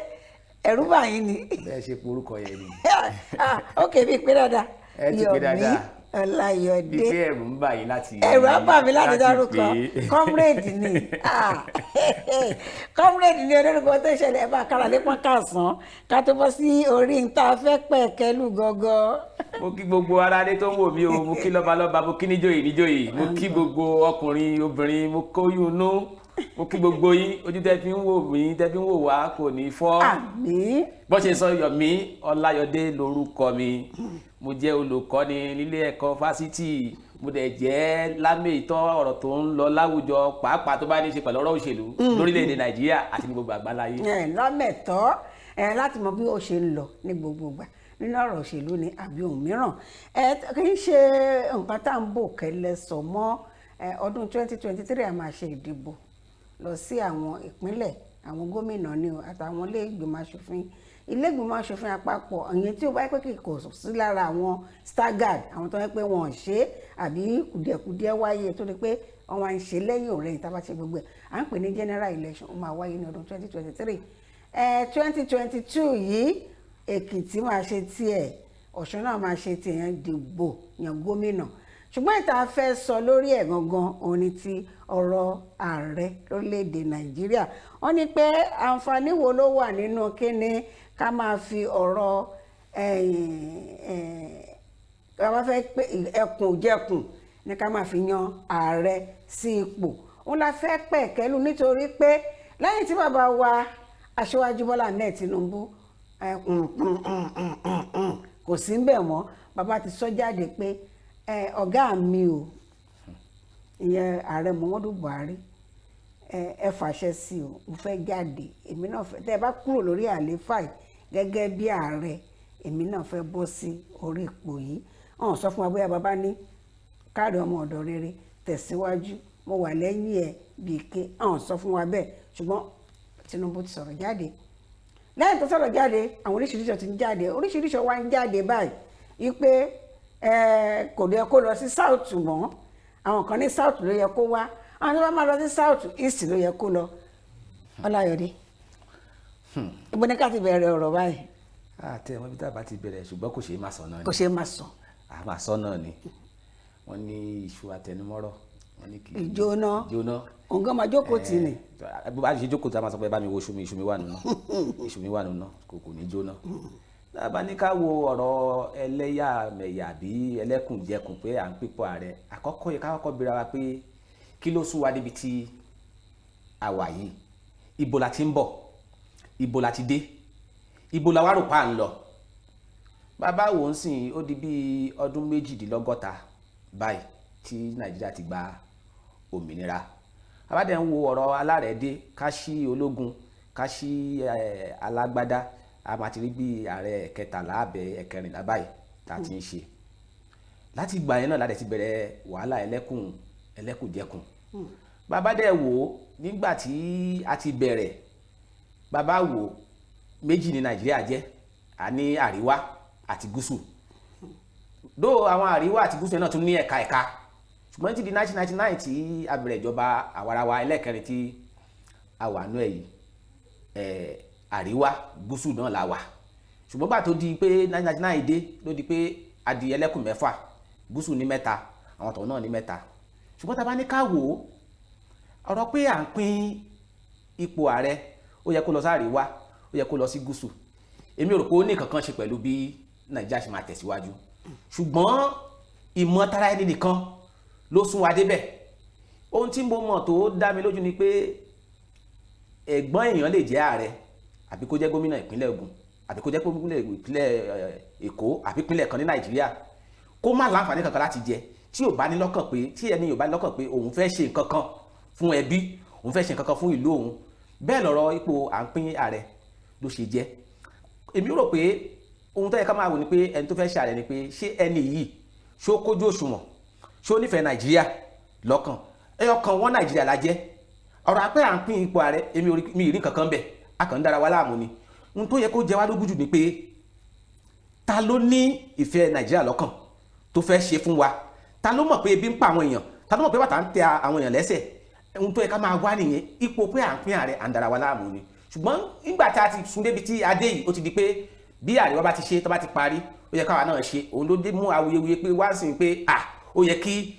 ẹ̀rù bá yín ni. bẹ́ẹ̀ ṣe porúkọ yẹn ni. ok bí pé dáadáa ẹ ti pé dáadáa Ọláyọdé bí pé ẹ̀rù ń bà yín láti. ẹ̀rù á bà mí láti dárúkọ comrade ni comrade ni olórúkọ tó ṣẹlẹ̀ ẹ bá kára lépọn káàsán ká tó bọ́ sí orí níta fẹ́ pẹ̀kẹ́lù gọ́gọ́. mo kí gbogbo aráalé tó ń wò mí o mo kí lọ́balọ́ba mo kí níjòyè mo kí gbogbo ọkùnrin obìnrin mo kóyún inú mo kí gbogbo yín ojú tẹ́ fi ń wò mí tẹ́ fi ń wò wá kò ní fọ́. àmín. bó ṣe sọ Yọ̀mí Ọláyọdé lórúkọ mi mo jẹ́ olùkọ́ni nílé ẹ̀kọ́ fásitì mo dẹ̀ jẹ́ lámèyítọ́ ọ̀rọ̀ tó ń lọ láwùjọ pàápàá tó bá ní í ṣe pẹ̀lú ọ̀rọ̀ òṣèlú lórílẹ̀‐èdè Nàìjíríà àti ní gbogbo àgbáláyé. lọ́mẹ̀tọ́ láti mọ bí ó ṣe ń lọ ní gbogbo ìgbà nínú ọ̀rọ̀ òṣèlú ni àbí ohun mìíràn kì í ṣe nǹkan tá à ń bò kẹ́lẹ́ sọ mọ́ ọdún 2023 a máa ṣe ìdìbò lọ sí àwọn ìpínlẹ̀ àwọn gómìnà ni àtàwọn ilé ìgbìmọ̀ aṣòfin àpapọ̀ ìyẹn tí ó bá pẹ́ kí kò sí lára àwọn staggered àwọn tó ń pẹ́ wọn ṣe àbí kùdìẹ̀kùdìẹ̀ wáyé tó ní pé wọ́n máa ń ṣe lẹ́yìn ọ̀rẹ́yìn tá a bá ṣe gbogbo ẹ̀ à ń pè ní general election ó máa wáyé ní ọdún 2023 2022 yìí Èkìtì máa ṣe tiẹ̀ Ọ̀ṣun náà máa ṣe tiẹ̀ yẹn dìbò yan gómìnà ṣùgbọ́n ìta fẹ́ sọ lórí ẹ̀ gangan òun ni ti ọ̀rọ̀ ààrẹ lórílẹ̀‐èdè Nàìjíríà wọ́n ní pé àǹfààní wo ló wà nínú kíni ká máa fi ọ̀rọ̀ ká máa fẹ́ pé ẹkùn jẹkùn ní ká máa fi yan ààrẹ sí ipò òun la fẹ́ pẹ̀kẹ́lù nítorí pé lẹ́yìn tí bàbá wa aṣíwájú Bọ́lá Ahmed Tinubu kò sí ń bẹ̀ mọ́, bàbá ti sọ jáde pé ọ̀gá mi o, ìyẹn ààrẹ Muhammadu Buhari, ẹ fàṣẹ sí o, mo fẹ́ jáde, èmi náà fẹ́, tẹ́ ẹ bá kúrò lórí àlééfà yìí gẹ́gẹ́ bí ààrẹ, èmi náà fẹ́ bọ́ sí orí ipò yìí. Ọ̀hún sọ fún wa bóyá bàbá ní káàrí ọmọ ọ̀dọ̀ rere, tẹ̀síwájú, mo wà lẹ́yìn ẹ̀ bíi ké. Ọ̀hún sọ fún wa bẹ́ẹ̀, ṣùgbọ́n Tinubu ti sọ̀rọ̀ jáde. Lẹ́yìn tó sọ̀rọ̀ jáde, àwọn oríṣiríṣi ti ń jáde, oríṣiríṣi wa ń jáde báyìí wípé kò yẹ kó lọ sí south mọ́. Àwọn kan ní south ló yẹ kó wá, àwọn tó bá máa lọ sí south east ló yẹ kó lọ. Ọláyọdé, ibo ní ká ti bẹ̀rẹ̀ ọ̀rọ̀ báyìí? àti ẹ̀wọ̀n ibi tá a bá ti bẹ̀rẹ̀ ṣùgbọ́n kò ṣeé má sọ náà ni. Kò ṣeé má sọ. a máa sọ náà ni. Wọ́n ní iṣu àtẹnumọ́rọ̀, wọ́n ní kì í Ìjóná. Òǹgá máa jókòó tì ní. bó bá ṣe jókòó tí a máa sọ pé bá mi wo iṣu mi wà nínú iṣu mi wà nínú kò ní jóná. Bá ní ká wo ọ̀rọ̀ ẹlẹ́yàmẹ̀yà bí ẹlẹ́kùnjẹkùn pé à ń pípọ̀ ààrẹ, àkọ́kọ́ yẹ ká kọ́kọ́ bira wa pé kí ló sún wa débi tí a wà yìí, ibo la ti ń bọ̀, ibo la ti dé, ibo la wá rò pa à ń lọ. Bàbá wò ń sìn ó di bíi ọdún 62 báyìí tí Nàìjíríà ti gba òmìnira. Abádẹ́ ń wo ọ̀rọ̀ alárẹ̀ẹ́dé, ká sí ológun, ká sí alágbádá, a máa ti rí bí ààrẹ 13 àbẹ̀ 14 báyìí tá a ti ń ṣe. Láti ìgbà yẹn náà láti ti bẹ̀rẹ̀ wàhálà ẹlẹ́kùnjẹkùn. Bàbá dẹ̀ wò nígbà tí a ti bẹ̀rẹ̀, bàbá wò méjì ní Nàìjíríà jẹ́, a ní àríwá àti gúúsù. Dó àwọn àríwá àti gúúsù náà tún ní ẹ̀ka, ṣùgbọ́n ti di 1999 tí a bẹ̀rẹ̀ ìjọba àwarawa ẹlẹ́kẹrin tí a wà nú ẹ̀ yìí, àríwá gúúsù náà la wà. Ṣùgbọ́n gbà tó di pé 1999 dé ló di pé a di ẹlẹ́kùn 6, gúúsù ní 3, àwọn tọ̀hún náà ní 3. Ṣùgbọ́n tá a bá ní ká wò ó, ọ̀rọ̀ pé à ń pín ipò ààrẹ, ó yẹ kó lọ sí àríwá, ó yẹ kó lọ sí gúúsù. Èmi rò pé ó ní kankan ṣe pẹ̀lú bí Nàìjíríà ṣe máa tẹ̀síwájú. Ṣùgbọ́n ìmọ̀ tara ẹni nìkan ló sún wa débẹ̀. Ohun tí mo mọ̀ tó dá mi lójú ni pé ẹ̀gbọ́n èèyàn lè jẹ́ ààrẹ, àbí kó jẹ́ gómìnà ìpínlẹ̀ Ògùn, àbí kó jẹ́ gómìnà ìpínlẹ̀ Èkó, àbí ìpínlẹ̀ kan ní Nàìjíríà, kó má láǹfààní kankan láti jẹ tí ò bá ní lọ́kàn pé, tí ẹni yóò bá ní lọ́kàn pé òun fẹ́ ṣe nǹkan kan fún ẹbí, òun fẹ́ ṣe nǹkan kan fún ìlú òun. Bẹ́ẹ̀ lọ̀rọ̀ ipò à ń pín ààrẹ ló ṣe jẹ́. Èmi rò pé ohun tó yẹ ká máa wò ni pé ẹni tó fẹ́ ṣe ààrẹ ni pé ṣé ẹni yìí ṣó kójú òṣùwọ̀n, ṣó nífẹ̀ẹ́ Nàìjíríà lọ́kàn. Ẹyọkàn wọn Nàìjíríà la jẹ́. Ọ̀rọ̀ àpẹ́ à ń pín ipò ààrẹ, mi ì rí kankan bẹ̀, a kàn ń dára wa láàmú ni. Ohun tó yẹ kó jẹ wá lógún jù ni pé ta ló ní ìfẹ́ Nàìjíríà lọ́kàn tó fẹ́ ṣe fún wa, ta ló mọ̀ pé ebi ń pa àwọn èèyàn, ta ló mọ̀ pé bàtà ń tẹ àwọn èèyàn lẹ́sẹ̀. Ohun tó yẹ ká máa wá nìyẹn, ipò pé à ń pín ààrẹ à ń dára wa láàmú ni. Ṣùgbọ́n nígbà tí a ti sún débi tí adé yìí, ó ti di pé bí àríwá bá ti ṣe tó bá ti parí, ó yẹ káwa náà ṣe. Òun ló dé mú awuyewuye pé wá sí pé ó yẹ kí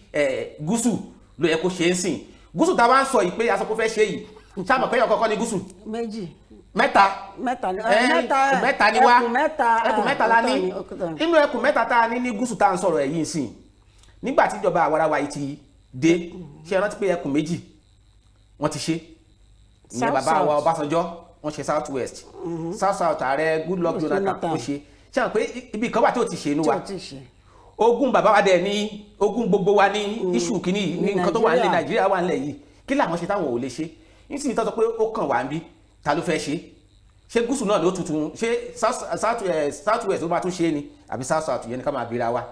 gúúsù ló yẹ kó ṣe é sìn. Gúúsù tá a bá ń sọ yìí pé aṣọ kó fẹ́ ṣe yìí, sáàmù pé ọkọ̀ ní gúúsù. Méjì. Mẹ́ta ni wá, ẹkùn mẹ́ta la ní. Inú ẹkùn mẹ́ta tá a ní gúúsù tá a ń sọ̀rọ̀ ẹ̀ yìí sìn. Nígbà tí ìjọba àwarawa yìí ti dé, ṣe rántí pé ẹkùn méjì wọ́n ti ṣe. Ìyẹn bàbá wa Ọbásanjọ́ wọ́n ṣe south west, south ààrẹ Goodluck Jonathan ó ṣe. Ṣé àwọn pé ibi kan wà tí ò ti ṣe inú wa. Ogún bàbá wa dẹ̀ ní ogún gbogbo wa ní iṣu kìíní ní nǹkan tó wà nílẹ̀ Nàìjíríà wà nílẹ̀ yìí. Kí làwọn ṣe táwọn ò lè ṣe? Nísìnyí tó sọ pé ó kàn wá ń bí, ta ló fẹ́ ṣe? Ṣé gúúsù náà ló tuntun, ṣé south west ló máa tún ṣe ni, àbí south yẹn ni ká máa bira wa?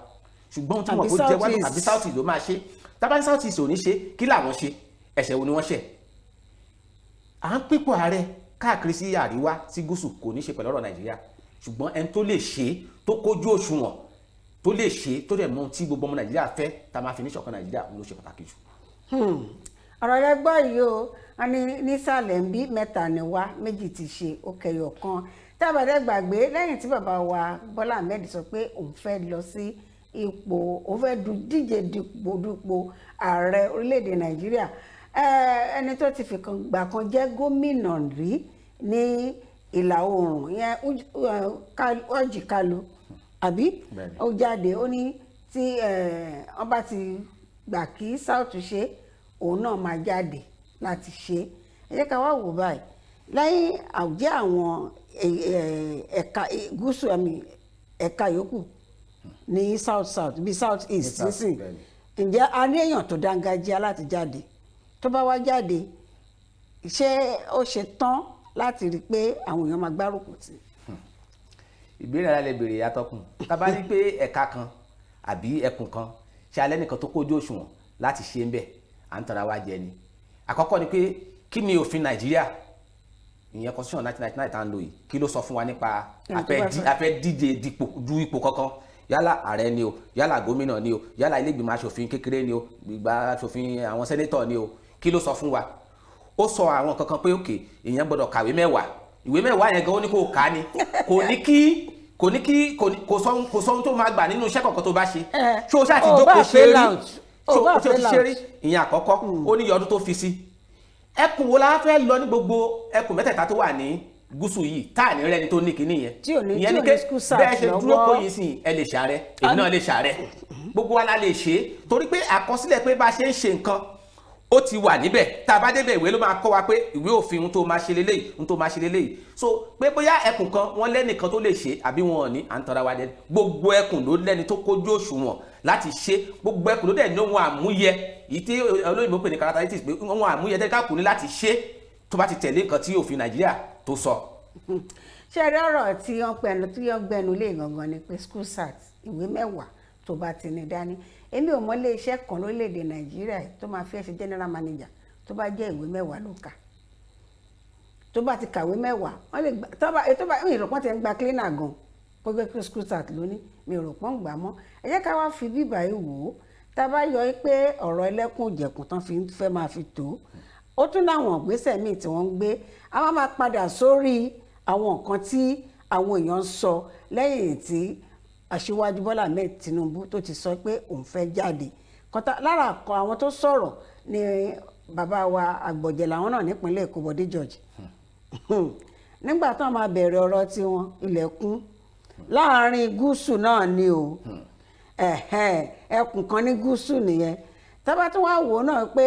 Ṣùgbọ́n tí wọ́n kò jẹ́ wá àbí south ló máa ṣe. Tábà ní south ò ní ṣe, kí làwọn ṣe? Ẹ̀ṣẹ̀ wo ni wọ́n ṣẹ̀? À ń pípò ààrẹ káàkiri sí àríwá sí gúúsù kò ní ṣe pẹ̀lú ọ̀rọ̀ Nàìjíríà. Ṣùgbọ́n ẹni tó lè ṣe, tó kójú òṣùwọ̀n, tó lè ṣe, tó dẹ̀ mọ̀ tí gbogbo ọmọ Nàìjíríà fẹ́, tá máa fi ní ṣọ̀kan Nàìjíríà, òun ló ṣe pàtàkì jù. Ọ̀rọ̀ yẹn gbọ́ yìí o, a ní nísàlẹ̀ ń bí 3 ni wá, 2 ti ṣe, ó kẹyọ kan. Tábàdẹ́ gbàgbé lẹ́yìn tí bàbá wa Bọ́lá Ahmed sọ pé òun fẹ́ lọ sí ipò, òun fẹ́ díje dupò ààrẹ orílẹ̀-èdè Nàìjíríà. Ẹni tó ti gbà kan jẹ́ gómìnà rí ní ìlà oòrùn yẹn, Orji Kalu, àbí ó jáde ó ní tí wọ́n bá ti gbà kí south ṣe, òun náà máa jáde láti ṣe. ẹ jẹ́ ká wá wò báyìí lẹ́yìn àwùjẹ́ àwọn ẹ̀ka gúúsù ẹ̀ka yòókù ní south bíi south east nísìn ǹjẹ́ a ní èèyàn tó dángájíá láti jáde tó bá wá jáde ṣé ó ṣe tán láti rí i pé àwọn èèyàn máa gbárùkù tì? ìbéèrè ara lè béèrè atọ́kùn tá bá ní pé ẹ̀ka kan àbí ẹkùn kan ṣe alẹ́ nìkan tó kójú òṣùwọ̀n láti ṣe ń bẹ̀ à ń tara wa jẹ ni. àkọ́kọ́ ni pé kí ni òfin nàìjíríà ìyẹn constitution 1999 tá ń lò yìí kí ló sọ fún wa nípa afẹ́ díje du ipò kankan yálà ààrẹ ni o yálà gómìnà ni o yálà ilé ìgbìmọ̀ aṣòfin kékeré ni o ìgbà aṣòfin àwọn sẹ́nétọ̀ ni o kí ló sọ fún wa. ó sọ àwọn kankan pé òkè èèyàn gbọ́dọ̀ kàwé mẹ́wàá ìwé mẹ́wàá yẹn gan ó ní kó kà á ni kò sọ ohun tó máa gbà nínú iṣẹ́ kọ̀ọ̀kan tó bá ṣe ṣé o ṣáà ti jókòó ṣe rí ṣé o ti ṣe rí ìyẹn àkọ́kọ́ ó ní iye ọdún tó fi sí. ẹkùn wo la fẹ́ lọ ní gbogbo ẹkùn mẹ́tẹ̀ẹ̀ta tó wà ní gúúsù yìí tá à ní rẹ́ni tó ní kinní yẹn ìyẹn ní bẹ́ẹ̀ ṣe dúró kó yìí sìn ẹ lè ṣàárẹ̀ èmi náà lè ṣàárẹ̀ gbogbo wa la lè ṣe é torí pé àkọsílẹ̀ pé bá a ṣe ń ṣe nǹkan ó ti wà níbẹ̀ tá a bá débẹ̀ ìwé ló máa kọ́ wa pé ìwé òfin ohun tó máa ṣe leléyìí ohun tó máa ṣe leléyìí so pé bóyá ẹkùn kan wọ́n lẹ́nìkan tó lè ṣe àbí wọn ò ní à ń tọ́ra wa dé gbogbo ẹkùn ló lẹ́ni tó kójú òṣùwọ̀n láti ṣe gbogbo ẹkùn ló dẹ̀ ní ohun àmúyẹ yìí tí olóyìnbó pè ní characteristics pé ohun àmúyẹ tẹ́lẹ̀ káàkùn ní láti ṣe tó bá ti tẹ̀lé nǹkan tí òfin nàìjíríà tó sọ. ṣé rí ọ̀rọ̀ tí wọ́n gbẹnu lé gangan ni pé school sat ìwé mẹ́wàá tó bá ti ní dání èmi ò mọ ilé iṣẹ́ kan lórílẹ̀‐èdè nàìjíríà tó máa fi ṣe general manager tó bá jẹ́ ìwé mẹ́wàá ló kà tó bá ti kàwé mẹ́wàá wọ́n lè gbà mi ò rò pọ́n ti ń gba cleaner gan kó gbé pé school start lónìí mi ò rò pọ́n gbà mọ́ ẹ jẹ́ ká wá fi bíbà yìí wò ó tá a bá yọ pé ọ̀rọ̀ ẹlẹ́kùn ìjẹ̀kùn tán fẹ́ máa fi tó ó tún láwọn ìgbésẹ̀ míì tí wọ́n ń gbé a máa padà sórí àwọn nǹkan tí àwọn èèyàn ń sọ lẹ́yìn tí aṣíwájú Bọ́lá Ahmed Tinubu tó ti sọ pé òun fẹ́ jáde lára kan àwọn tó sọ̀rọ̀ ni bàbá wa Àgbọ̀jẹ̀ làwọn náà nípínlẹ̀ Èkó Bọ̀dé George nígbà tó máa bẹ̀rẹ̀ ọ̀rọ̀ tiwọn ilẹ̀kùn láàrin gúúsù náà ni o ẹkùn kan ní gúúsù nìyẹn tábà tó wá wò náà pé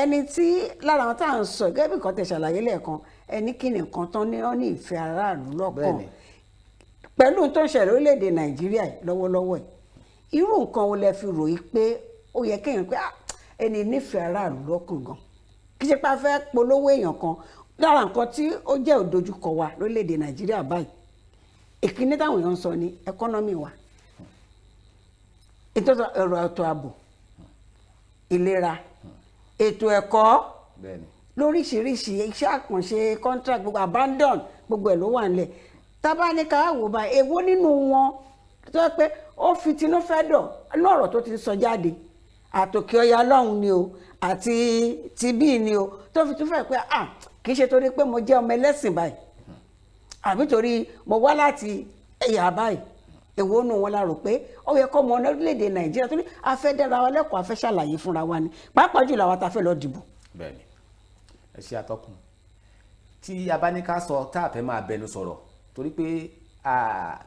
ẹni tí lára àwọn tá à ń sọ gẹ́gẹ́ bí nǹkan tẹ̀ ṣàlàyé lẹ́ẹ̀kan ẹni kí ni nǹkan tán ní ọ́ ní ìfẹ́ aráàlú lọ́kàn pẹ̀lú tó ń ṣẹlẹ̀ orílẹ̀-èdè Nàìjíríà lọ́wọ́lọ́wọ́ irú nǹkan wo lẹ fi ròyìn pé ó yẹ kéèyàn pé ẹni nífẹ̀ẹ́ aráàlú lọ́kàn gan kí ṣe pé a fẹ́ polówó èèyàn kan lára nǹkan tí ó jẹ́ òdojúkọ wa lórílẹ̀-èdè Nàìjíríà báyìí ìkíní táwọn èèyàn ń sọ ní ẹkọ́nọ́mì wa ẹ̀rọ ètò ààbò ìlera ètò ẹ̀kọ́ lóríṣiríṣi iṣẹ́ àkànṣe contract gbogbo abandon gbogbo ẹ̀ ló wà nílẹ̀ tábà ní ká wò bá èwo nínú wọn tó yẹ pé ó fi tinú fẹ́ dọ̀ ní ọ̀rọ̀ tó ti sọ jáde àtòkè ọya lọ́hùn ni o àti tibí ni o tó fi tún fẹ́ pé kì í ṣe torí pé mo jẹ́ ọmọ ẹlẹ́sìn báyìí àbí torí mo wá láti ẹ̀yà báyìí èwo nù wọn la rò pé ó yẹ kó ọmọ orílẹ̀-èdè Nàìjíríà torí a fẹ́ dára wa lẹ́kọ̀ọ́ a fẹ́ ṣàlàyé fúnra wa ni pàápàá jùlọ àwọn tá a fẹ́ lọ dìbò. bẹ́ẹ̀ni ẹ ṣe atọ́kùn tí a bá ní ká sọ tá a fẹ́ máa bẹnu sọ̀rọ̀ torí pé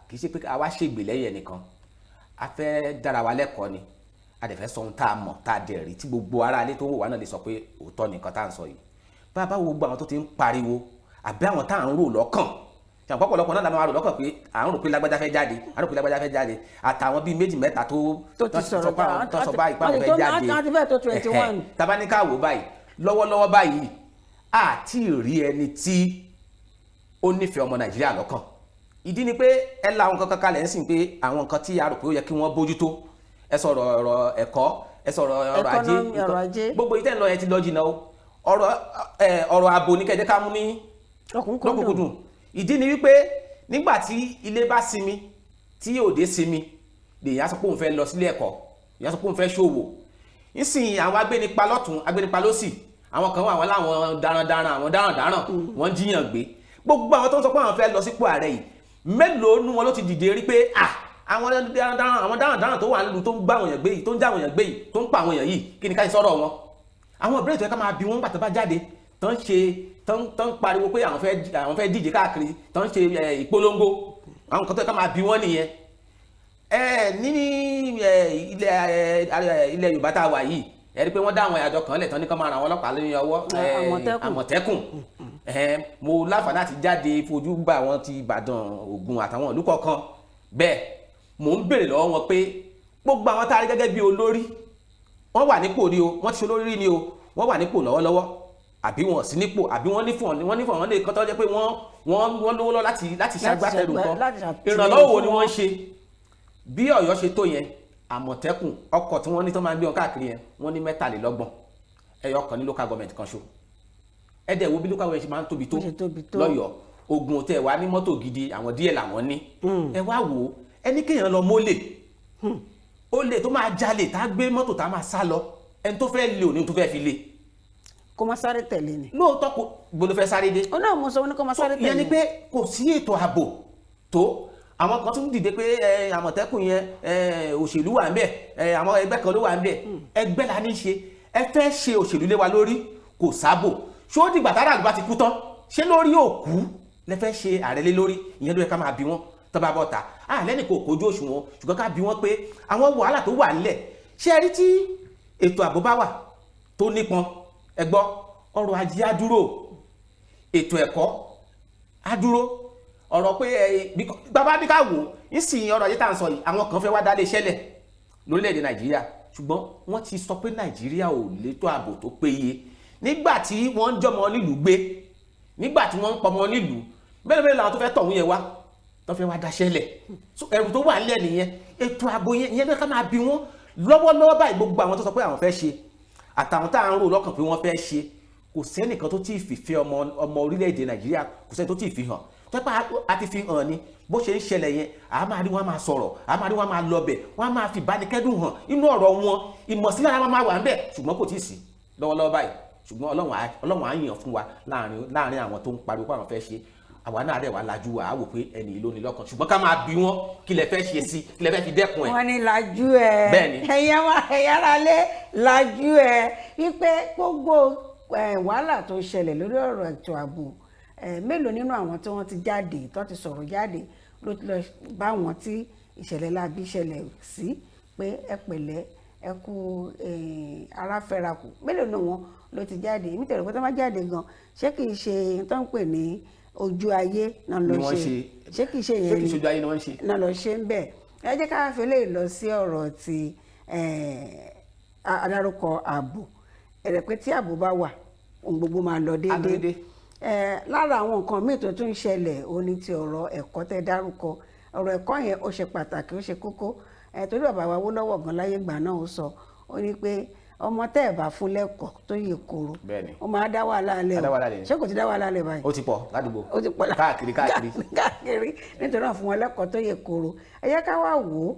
kì í ṣe pé àwa ṣègbè lẹ́yìn ẹnìkan a fẹ́ dára wa lẹ́kọ̀ọ́ ni a dẹ̀ fẹ́ sọ ohun tá a mọ̀ tá a dẹ̀ rí tí gbogbo ara ilé tó ń wò wá náà lè sọ pé òótọ́ nìkan tá à ń sọ yìí bá a bá wo gbogbo àwọn tó ti ń pariwo àbí àwọn tá à ń rò lọ́kàn ṣàǹpọ̀ pọ̀lọpọ̀ náà la máa rò lọ́kàn pé à ń rò pé lágbájá fẹ́ jáde à ń rò pé lágbájá fẹ́ jáde àtàwọn bíi méjì mẹ́ta tó ti sọ̀rọ̀ tó sọ báyìí pàwọn fẹ́ jáde tabaníkà wò báyìí lọ́wọ́lọ́wọ́ báyìí àti rí ẹni tí ó nífẹ̀ẹ́ ọmọ Nàìjíríà lọ́kàn ìdí ni pé ẹ la àwọn kankan kalẹ̀ ń sìn pé àwọn nǹkan tí a rò pé ó yẹ kí wọ́n bójútó ẹ sọ̀rọ̀ ọ̀rọ̀ ẹ̀kọ́ ẹ sọ̀rọ̀ ọ̀rọ̀ ajé gbogbo ìtẹ́ ń lọ yẹn ti lọ jìnnà o ọ̀rọ̀ ààbò ní kẹ́jẹ́ ká mú ní lọ́kùnkúndùn ìdí ni wípé nígbà tí ilé bá sinmi tí òde sinmi lèyàn sọ pé òun fẹ́ lọ sílé ẹ̀kọ́ èyàn sọ pé òun fẹ́ ṣòwò nísìnyí àwọn agbénipa lọ́tún agbénipa lọ́sì àwọn kan wà wọ́n láwọn darandaran àwọn darandaran wọ́n jíyàn gbé gbogbo àwọn tó ń sọ pé àwọn fẹ́ lọ sípò ààrẹ yìí mélòó nu wọn ló ti dìde rí pé àwọn darandaran tó wà nílùú tó ń gbá àwọn èèyàn gbé yìí tó ń já àwọn èèyàn gbé yìí tó ń pa àwọn èèyàn yìí kí ni ká ṣe sọ̀rọ̀ wọn àwọn ìbéèrè tó yẹ ká máa bi wọn gbà tó bá jáde tán ń pariwo pé àwọn fẹ́ díje káàkiri tán ń ṣe ìpolongo àwọn kan tó yẹ ká máa bi wọn nìyẹn ní ilẹ̀ Yorùbá tá a wà yìí ẹ rí i pé wọ́n dá àwọn àjọ kan lẹ̀ tán ní kán máa ràn àwọn ọlọ́pàá lórí ọwọ́ Àmọ̀tẹ́kùn mo láǹfààní láti jáde fojú bá àwọn ti Ìbàdàn Ògùn àtàwọn ìlú kọ̀ọ̀kan bẹ́ẹ̀ mò ń béèrè lọ́wọ́ wọn pé gbogbo àwọn tá a rí gẹ́gẹ́ bí olórí wọ́n wà nípò ni o wọ́n ti ṣe olórí ni o wọ́n wà nípò lọ́wọ́lọ́wọ́ àbí wọn sí nípò àbí wọ́n nífọ̀n wọn lè kọ́ tó jẹ́ pé wọ́n lówó lọ láti ṣàgbátẹrù kan ìrànlọ́wọ́ wo ni wọ́n ń ṣe bí Ọ̀yọ́ ṣe tó yẹn Àmọ̀tẹ́kùn ọkọ̀ tí wọ́n ní tó máa ń gbé wọn káàkiri yẹn wọ́n ní 23 ẹyọ kan ní local government kan ṣo ẹ̀dẹ̀ wo bí local government ṣe máa ń tóbi tó lọ́yọ̀ọ́ Ògùn tẹ̀ wá ní mọ́tò gidi àwọn díẹ̀ làwọn ní ẹ wá wò ó ẹni kéèyàn lọ mólè olè tó máa jalè tá a gbé mọ́tò tá a máa sá lọ ẹni tó fẹ́ lé òní tó fẹ́ fi lé kó má sáré tẹ̀lé ni. lóòótọ́ kò gbọ́dọ̀ fẹ́ sáré dé. ó náà mo sọ wọn ní kó má sáré tẹ̀lé. ìyẹn ni pé kò sí ètò ààbò tó àwọn kan tún dìde pé Àmọ̀tẹ́kùn yẹn òṣèlú wà ń bẹ̀ àwọn ẹgbẹ́ kan ló wà ń bẹ̀ ẹgbẹ́ la ní ṣe ẹ fẹ́ ṣe òṣèlú lé wa lórí kò sábò ṣó dìgbà tára àgbà ti kú tán ṣé lórí òkú lẹ fẹ́ ṣe ààrẹ lé lórí ìyẹn ló yẹ ká máa bí wọn tó bá bọ́ta lẹ́nì kò kojú òṣùwọ̀n ṣùgbọ́n ká bí wọ́n pé àwọn wàhálà tó wà nílẹ̀ ṣé ẹ rí tí ètò ààbò bá wà tó nípọn ẹ gbọ́ ọrọ̀ ajé á dúró ètò ẹ̀kọ́ á dúró ọ̀rọ̀ pé bàbá bí ká wò nísìnyí ọrọ̀ ajé tá à ń sọ yìí àwọn kan fẹ́ wá dálé iṣẹ́ lẹ̀ lórílẹ̀‐èdè Nàìjíríà ṣùgbọ́n wọ́n ti sọ pé Nàìjíríà ò létò ààbò tó péye nígbà tí wọ́n ń jọmọ nílùú gbé nígbà tí wọ́n ń pọmọ nílùú bẹ́ẹ̀ làwọn tó fẹ́ tọ̀hún yẹn wá tó fẹ́ wá daṣẹ́ lẹ̀ ẹrù tó wà nílẹ̀ nìyẹn ètò ààbò yẹn ló ká máa bí wọ́n lọ́wọ́lọ́wọ́ báyìí gbogbo àwọn tó sọ pé àwọn fẹ́ ṣe àtàwọn tá à ń rò lọ́kàn pé wọ́n fẹ́ ṣe kò sẹ́nìkan tó tí ì fìfẹ́ ọmọ orílẹ̀-èdè Nàìjíríà kò sẹ́ni tó tí ì fi hàn tẹ́pá a ti fi hàn ni bó ṣe ń ṣẹlẹ̀ yẹn a máa rí wọn máa sọ̀rọ̀ a máa rí wọn máa lọbẹ̀ wọn máa fi ìbánikẹ́dùn hàn inú ọ̀rọ̀ wọn ìmọ̀sílára máa wà ń bẹ̀ ṣùgbọ́n kò tí ì sí lọ́wọ́lọ́wọ́ báyìí ṣùgbọ́n Ọlọ́run á yàn fún wa láàrin àwọn tó ń pariwo pé àwọn fẹ́ ṣe àwa náà rẹ̀ wá lajú wa á wò pé ẹni ìlú ni lọ́kàn ṣùgbọ́n ká máa bí wọn kí lẹ fẹ́ ṣe sí kí lẹ fẹ́ fi dẹ́kun ẹ̀. wọ́n ní lajú ẹ̀ ẹ̀yà ara lé lajú ẹ̀ wípé gbogbo wàhálà tó ṣẹlẹ̀ lórí ọ̀rọ̀ ètò ààbò mélòó nínú àwọn tí wọ́n ti jáde tó ti sọ̀rọ̀ jáde ló ti lọ bá wọn tí ìṣẹ̀lẹ̀ láabi ṣẹlẹ̀ sí pé ẹ pẹ̀lẹ́ ẹ kú aráfẹ́rakù mélòó náà wọn ló ti jáde èmi tẹ̀lé pé tó má jáde gan ṣé kìí ṣe tó ń pè ní ojú ayé náà lọ ṣe ṣé kìí ṣe yẹn ni ojú ayé náà lọ ṣe ń bẹ̀ ẹ jẹ́ ká fi lè lọ sí ọ̀rọ̀ ti adárúkọ ààbò ẹ̀rẹ̀ pé tí ààbò bá wà ohun gbogbo máa lọ déédéé lára àwọn nǹkan míì tó tún ṣẹlẹ̀ ó ní ti ọ̀rọ̀ ẹ̀kọ́ tẹ́ dárúkọ ọ̀rọ̀ ẹ̀kọ́ yẹn ó ṣe pàtàkì ó ṣe kókó torí bàbá wa Awólọ́wọ̀ gan láyé ìgbà náà ó sọ ó ní pé ọmọ tẹ́ ẹ̀ bá fún lẹ́kọ̀ọ́ tó yẹ kóró ó máa dá wàhálà lẹ̀ o ṣé kò ti dá wàhálà lẹ̀ báyìí. ó ti pọ̀ ládùúgbò ó ti pọ̀ káàkiri nítorí náà fún wọn lẹ́kọ̀ọ́ tó yẹ kóró ẹ yẹ ká wá wò ó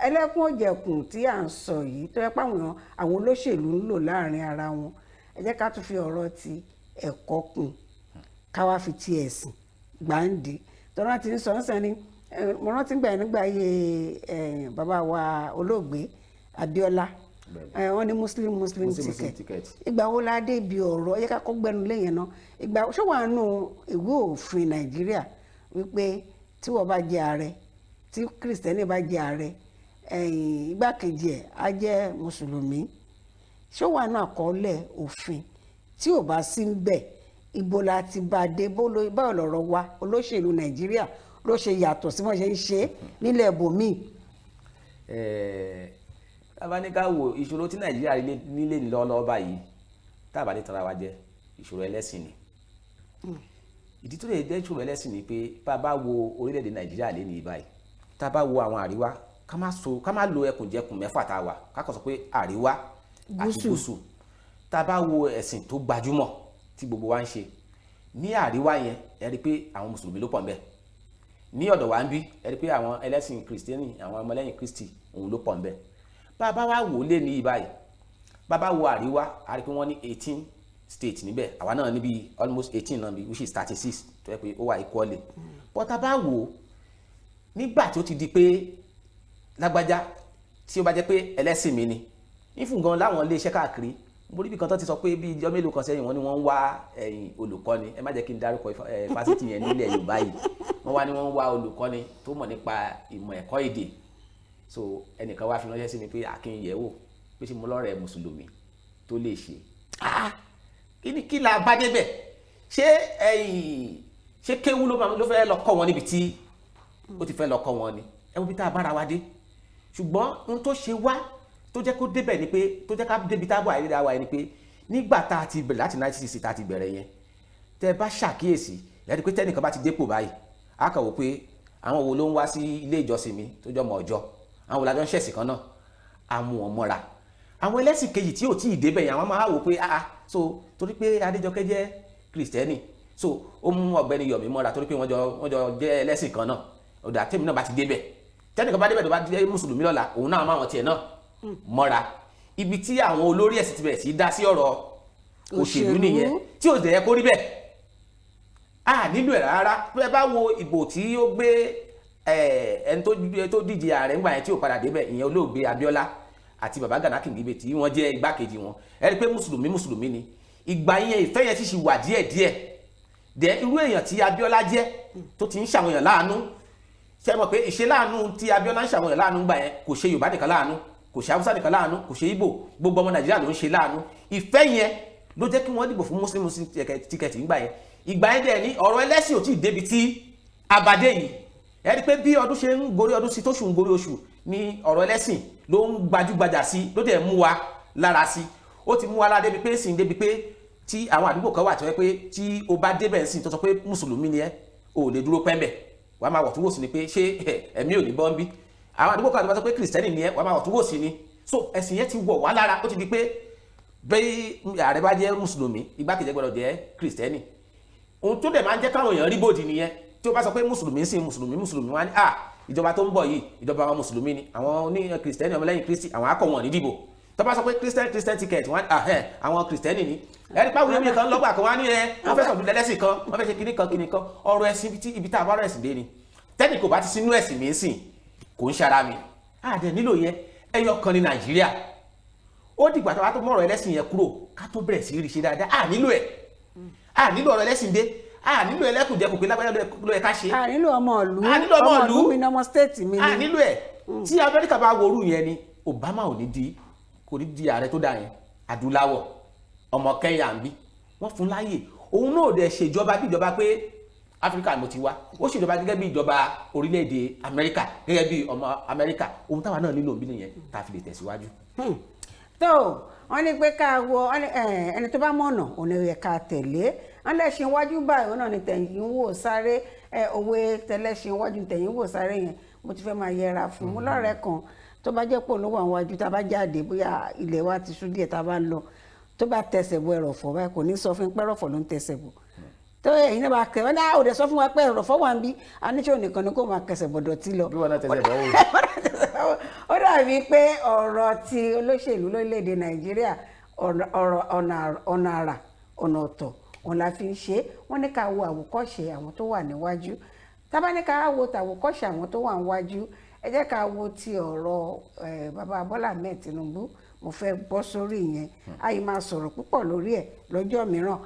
ẹlẹ́kùn òjẹ̀kùn tí à ń sọ yìí tó yẹ pé àwọn olóṣèlú ń lò láàrin ara wọn ẹ jẹ́ ká tún fi ọ̀rọ̀ ti ẹ̀kọ́ kún ká wá fi ti ẹ̀sìn gbàǹdì tọ́lá ti ń sọ ọ́sàn ni mo rántí gbà nígbà ayé bàbá wa olóògbé Abíọ́lá wọ́n ní muslim ticket ìgbà wo la dé ibi ọ̀rọ̀ yẹ ká kọ́ gbẹnu lẹ́yìn náà ìgbà ṣó wà nù ìwé òfin Nàìjíríà wípé tí wọ́n bá jẹ ààrẹ tí kìrìsìtẹ́nì bá jẹ ààrẹ igbákejì ẹ̀ á jẹ́ mùsùlùmí ṣó wà nù àkọọ́lẹ̀ òfin tí ò bá sí ń bẹ̀ ibo la ti bá a dé báwo lọ̀rọ̀ wa olóṣèlú Nàìjíríà ló ṣe yàtọ̀ sí wọ́n ṣe ń ṣe nílẹ̀ ibòmíì. tábánikà wo ìṣòro tí Nàìjíríà nílé ní lọ́wọ́lọ́wọ́ báyìí tábà ní tara wa jẹ́ ìṣòro ẹlẹ́sìn ni ìdí tó lè jẹ́ ìṣòro ẹlẹ́sìn ni pé bá a bá wo orílẹ̀-èdè Nàìjíríà lé ní báyìí tá a bá wo àwọn àríwá ká má lo ẹkùnjẹkùn mẹ́fà tá a wà ká kàn sọ pé àríwá àti gúúsù tá a bá wo ẹ̀sìn tó gbajúmọ̀ tí gbogbo wa ń ṣe ní àríwá yẹn ẹ rí i pé àwọn mùsùlùmí ló pọ̀ ń bẹ ní ọ̀dọ̀ wa ń bí ẹ rí i pé àwọn ẹlẹ́sìn kìrìsìtẹ́nì àwọn ọmọlẹ́yìn kristi òun ló pọ̀ ń bẹ bá a bá wá wò ó lé ní ibàyìí bá a bá wo àríwá a rí i pé wọ́n ní 18 states níbẹ̀ àwa náà níbi almost 18 náà bí which is 36 tó yẹ pé ó wà equally but a bá wò ó nígbà tí ó ti di pé lágbájá tí ó bá jẹ́ pé ẹlẹ́sìn mi ni ìfún gan láwọn ilé iṣẹ́ káàkiri mo rí bí kan tó ti sọ pé bí ìjọ mélòó kan sẹ́yìn wọ́n ní wọ́n ń wá olùkọ́ni ẹ má jẹ́ kí n dárúkọ fásitì yẹn nílẹ̀ Yorùbá yìí wọ́n wá ní wọ́n ń wá olùkọ́ni tó mọ̀ nípa ìmọ̀ ẹ̀kọ́ èdè so ẹnìkan wá fi ránṣẹ́ sí mi pé àkínyẹ̀wò pé ṣe mo lọ́rẹ̀ẹ́ mùsùlùmí tó lè ṣe kí la bá débẹ̀ ṣé kéwú ló fẹ́ lọ kọ́ wọn níbi tí ó ti fẹ́ lọ kọ́ wọn ni ẹ wo bí tá a bára wa dé ṣùgbọ́n ohun tó ṣe wá tó jẹ́ kó débẹ̀ ni pé tó jẹ́ ká débi tá a bọ̀ àìríra wa ni pé nígbà tá a ti bẹ̀rẹ̀ láti 1960 tá a ti bẹ̀rẹ̀ yẹn tẹ́ bá ṣàkíyèsí ẹ rí pé tẹ́nìkan bá ti dépò báyìí á kàn wò pé àwọn wo ló ń wá sí ilé ìjọsìn mi tó jọ mọ̀ ọjọ́ àwọn wo la jọ ń ṣẹ̀sìn kan náà á mú wọn mọ́ra àwọn ẹlẹ́sìn kejì tí ò tí ì débẹ̀ yẹn àwọn máa wò pé so torí pé Adéjọkẹ́ jẹ́ Kristẹni so ó mú Ọ̀gbẹ́ni Yọ̀mí mọ́ra torí pé wọ́n jọ jẹ́ ẹlẹ́sìn kan náà ọ̀dà tèmi náà bá ti débẹ̀ tẹ́nìkan bá débẹ̀ tó bá jẹ́ mùsùlùmí lọ́la òun náà máa wọn tiẹ̀ náà mọ́ra ibi tí àwọn olórí ẹ̀sìn ti bẹ̀rẹ̀ sí dá sí ọ̀rọ̀ òṣèlú nìyẹn tí ò dẹ̀ kó rí bẹ́ẹ̀ nílò ẹ̀ rárá ẹ bá wo ìbò tí ó gbé ẹni tó díje ààrẹ ńgbà yẹn tí ò padà débẹ̀ ìyẹn olóògbé Abíọ́lá àti baba Gana Kingibe tí wọ́n jẹ́ igbákejì wọn ẹ rí i pé mùsùlùmí ni ìgbà yẹn ìfẹ́ yẹn sì wà díẹ̀díẹ̀ dẹ̀ irú èèyàn tí Abíọ́lá jẹ́ tó ti ń ṣàwọn èèyàn láàánú ṣe mọ̀ pé ìṣe láàánú tí Abíọ́lá ń ṣàwọn èèyàn láàánú gbà yẹn kò ṣe Yorùbá nìkan láàánú kò ṣe Haúsá nìkan láàánú kò ṣe Ìgbò gbogbo ọmọ Nàìjíríà ló ń ṣe láàánú ìfẹ́ yẹn ló jẹ́ kí wọ́n dìbò fún Muslim tíkẹ́ẹ̀tì ńgbà yẹn ìgbà yẹn dẹ̀ ní ọ̀rọ̀ ẹlẹ́sìn ò tí ì débi tí abadé yìí ẹ rí i pé bí ọdún ṣe ń gorí ọdún sí tóṣù ń gorí oṣù ni ọ̀rọ̀ ẹlẹ́sìn ló ń gbajúgbajà sí ló dẹ̀ mú wa lára sí ó ti mú wa lára débi pé sì ń débi pé tí àwọn àdúgbò kan wà tó yẹ pé tí o bá débẹ̀ sí tó sọ pé mùsùlùmí ni ẹ ò lè dúró pẹ́ńbẹ̀ wàá máa wọ̀ tún wò sí ni pé ṣé ẹ̀mí ò ní bọ́ ń bí àwọn àdúgbò kan tó bá sọ pé kìrìsìtẹ́nì ni ẹ wàá máa wọ̀ tún wò sí ni so ẹ̀sìn yẹn ti wọ̀ wá lára ó ti di pé bẹ́ẹ̀ ààrẹ bá jẹ́ mùsùlùmí igbákejì gbọ́dọ̀ jẹ́ kìrìsìtẹ́nì ohun tó dẹ̀ máa ń jẹ́ káwọn èèyàn rí bòdì nìyẹn tí o bá sọ pé mùsùlùmí ń sìn mùsùlùmí wá ní ìjọba tó ń bọ̀ yìí ìjọba àwọn mùsùlùmí ni àwọn oní kìrìsìtẹ́nì ọmọlẹ́yìn kristi àwọn akọ̀ wọn ní dìbò tó bá sọ pé christian ticket wọn àwọn kìrìsìtẹ́nì ni ẹni pàwọn èèyàn kan lọ́gbà kan wá ní wọ́n fẹ́ sọ̀dún lẹ́lẹ́sìn kan wọ́n fẹ́ ṣe kíní kan ọ̀rọ̀ ẹ̀sìn ibi tá a bá rẹ̀ ẹ̀sìn dé ni tẹ́nì kò bá ti sínú ẹ̀sìn mi ń sìn kò ń ṣara mi àdẹ nílò yẹn ẹyọ kan ní Nàìjíríà ó dìgbà tó bá tó mọ̀rọ̀ ẹlẹ́sìn yẹn kúrò ká tó bẹ̀rẹ̀ sí rí ṣe dáadáa nílò ọ̀rọ̀ ẹlẹ́sìn dé nílò ẹlẹ́kùnjẹkùn pé lágbájá ló yẹ ká ṣe. nílò ọmọ ìlú mi ní ọmọ stéètì mi ní. nílò ẹ̀ tí Amẹ́ríkà bá worú yẹn ni Obama kò ní di ààrẹ tó dà yẹn adúláwọ̀ ọmọ Kenya ń bí wọ́n fún láàyè òun náà dẹ̀ ṣèjọba bí ìjọba pé Áfíríkà ló ti wá ó ṣèjọba gẹ́gẹ́ bí ìjọba orílẹ̀-èdè Amẹ́ríkà gẹ́gẹ́ bí ọmọ Amẹ́ríkà ohun táwa náà nílò bí nìyẹn tá a fi lè tẹ̀síwájú. tó wọ́n ní pé ká wo ẹni tó bá mọ̀nà òun ni yẹ ká tẹ̀lé wọ́n lẹ́sìn iwájú báyìí òun náà ni tẹ̀yìn wò sáré òwe tẹ̀lẹ́sìn iwájú tẹ̀yìn wò sáré yẹn mo ti fẹ́ máa yẹra fún un lọ́rẹ̀ẹ́ kan tó bá jẹ́ pò lówó àwọn iwájú tá a bá jáde bóyá ilẹ̀ wa ti sú díẹ̀ tá a bá lọ tó bá tẹsẹ̀ bọ ẹ̀rọ̀fọ̀ báyìí kò ní sọ fún pẹ́rọ̀fọ̀ ló ń tẹsẹ̀ bọ̀ tó ẹ̀yin náà bá kẹ́ wọ́n náà ò dẹ̀ sọ fún wa pé ẹ̀rọ̀fọ̀ wà ń bí aníṣẹ́ nìkan ni kò máa kẹsẹ̀ bọ̀dọ̀ tí lọ. bí wọn náà tẹsẹ̀ bọ̀ wò. ó dàbí pé ọ̀rọ̀ ti olóṣèlú lórílẹ̀‐èdè Nàìjíríà ọ̀nà àrà ọ̀nà ọ̀tọ̀ wọn la fi ń ṣe wọ́n ní ká wo àwòkọ́ṣe àwọn tó wà níwájú tábà ní ká wo tàwòkọ́ṣe àwọn tó wà níwájú ẹ jẹ́ ká wo ti ọ̀rọ̀ bàbá Bọ́lá Ahmed Tinubu mo fẹ́ bọ́ sórí yẹn àyè máa sọ̀rọ̀ púpọ̀ lórí ẹ̀ lọ́jọ́ mìíràn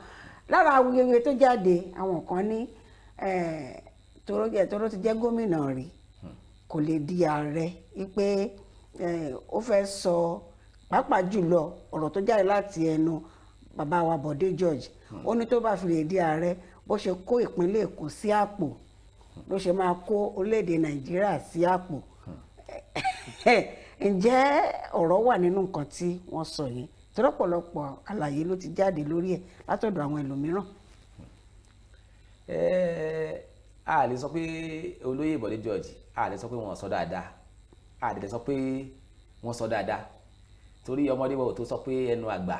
lára awuyewuye tó jáde àwọn kan ní tóró ti jẹ́ gómìnà rí kò lè di ààrẹ wípé ó fẹ́ sọ pàápàá jùlọ ọ̀rọ̀ tó jáde láti ẹnu bàbá wa Bọ̀dé George ó ní tó bá fi lè di ààrẹ bó ṣe kó ìpínlẹ̀ Èkó sí àpò ló ṣe máa kó orílẹ̀-èdè Nàìjíríà sí àpò ǹjẹ́ ọ̀rọ̀ wà nínú nǹkan tí wọ́n sọ yẹn tọ́lọ́pọ̀lọpọ̀ àlàyé ló ti jáde lórí ẹ̀ látọ̀dọ̀ àwọn ẹlòmíràn. a lè sọ pé olóyè Bọ̀dé George a lè sọ pé wọ́n sọ dáadáa a lè sọ pé wọ́n sọ dáadáa torí ọmọdé wọ̀ tó sọ pé ẹnu àgbà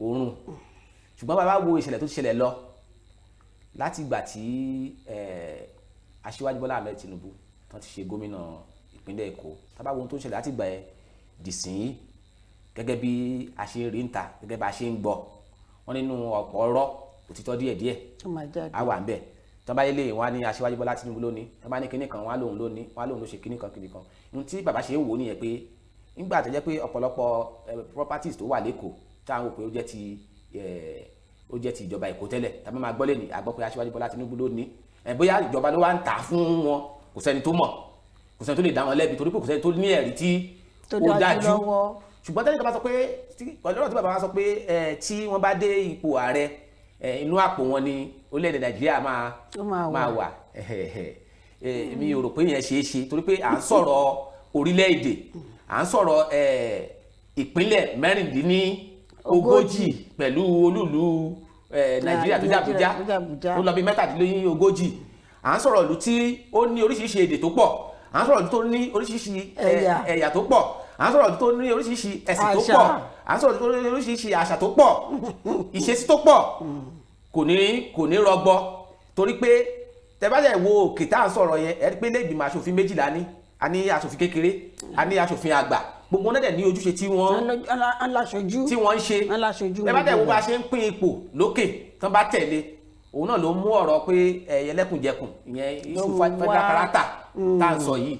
òórùn ṣùgbọ́n bàbá wo ìṣẹ̀lẹ̀ tó ti ṣẹlẹ̀ lọ láti ìgbà tí Aṣíwájú Bọ́lá Ahmed Tinubu tán ti ṣe gómìnà ìpínlẹ̀ Èkó tábà wo ohun tó ń ṣẹlẹ̀ láti ìgbà yẹn dìsín gẹ́gẹ́ bí a ṣe rí ń ta gẹ́gẹ́ bá a ṣe ń gbọ́ wọn nínú ọ̀pọ̀ ọ̀rọ̀ òtítọ́ díẹ̀díẹ̀ á wà ń bẹ̀ tán bá yẹlé wọn á ní Aṣíwájú Bọ́lá Tinubu lónìí tán bá ní kinní kan wọn á lóun lónìí wọn á lóun ló ṣe kinní kan ohun tí bàbá ṣe ń wò nìyẹn pé nígbà tó jẹ́ pé ọ̀pọ̀lọpọ̀ properties tó wà lẹ́kọ̀ọ́ táwọn òpè ó jẹ́ ti ìjọba Èkó tẹ́lẹ̀ tàbí máa gbọ́ lé ní àgbọ́ pé Aṣíwájú Bọ́lá Tinubu ló ní bóyá ìjọba ló wá ń tà fún wọn kò sẹ́ni tó mọ̀ kò sẹ́ni tó lè dá wọn lẹ́bi torí pé kò sẹ́ni tó ní ẹ̀rí tí ó dájú ṣùgbọ́n tẹ́lẹ̀ kan bá sọ pé pẹ̀lú ọ̀rọ̀ tí bàbá wa sọ pé tí wọ́n bá dé ipò ààrẹ inú àpò wọn ni orílẹ̀-èdè Nàìjíríà máa wà mi ò rò pé yẹn ṣeé ṣe torí pé à ń sọ̀rọ̀ orílẹ̀-èdè à ń sọ̀rọ̀ ìpínlẹ̀ mẹ́rìndínlógójì pẹ̀lú olúùlú Nàìjíríà tó jẹ́ Àbújá ó lọ bí 37 à ń sọ̀rọ̀ ìlú tí ó ní oríṣiríṣi èdè tó pọ̀ à ń sọ̀rọ̀ ìlú tó ní oríṣiríṣi ẹ̀yà tó pọ̀ à ń sọ̀rọ̀ ìlú tó ní oríṣiríṣi ẹ̀sìn tó pọ̀ à ń sọ̀rọ̀ ìlú tó ní oríṣiríṣi àṣà tó pọ̀ ìṣesí tó pọ̀ kò ní rọgbọ torí pé tẹ́bàjẹ́ wo òkè tá à ń sọ̀rọ̀ yẹn ẹ rí pé ilé ìgbìmọ̀ aṣòfin méjìlá ní a ní aṣòfin kékeré a ní aṣòfin àgbà gbogbo náà dẹ̀ ní ojúṣe tí wọ́n ń ṣe tẹ́bàjẹ́ wo bá ṣe ń pín ipò lókè tán bá tẹ̀lé òun náà ló mú ọ̀rọ̀ pé ẹlẹ́kùnjẹkùn ìyẹn issue federal character tá à ń sọ yìí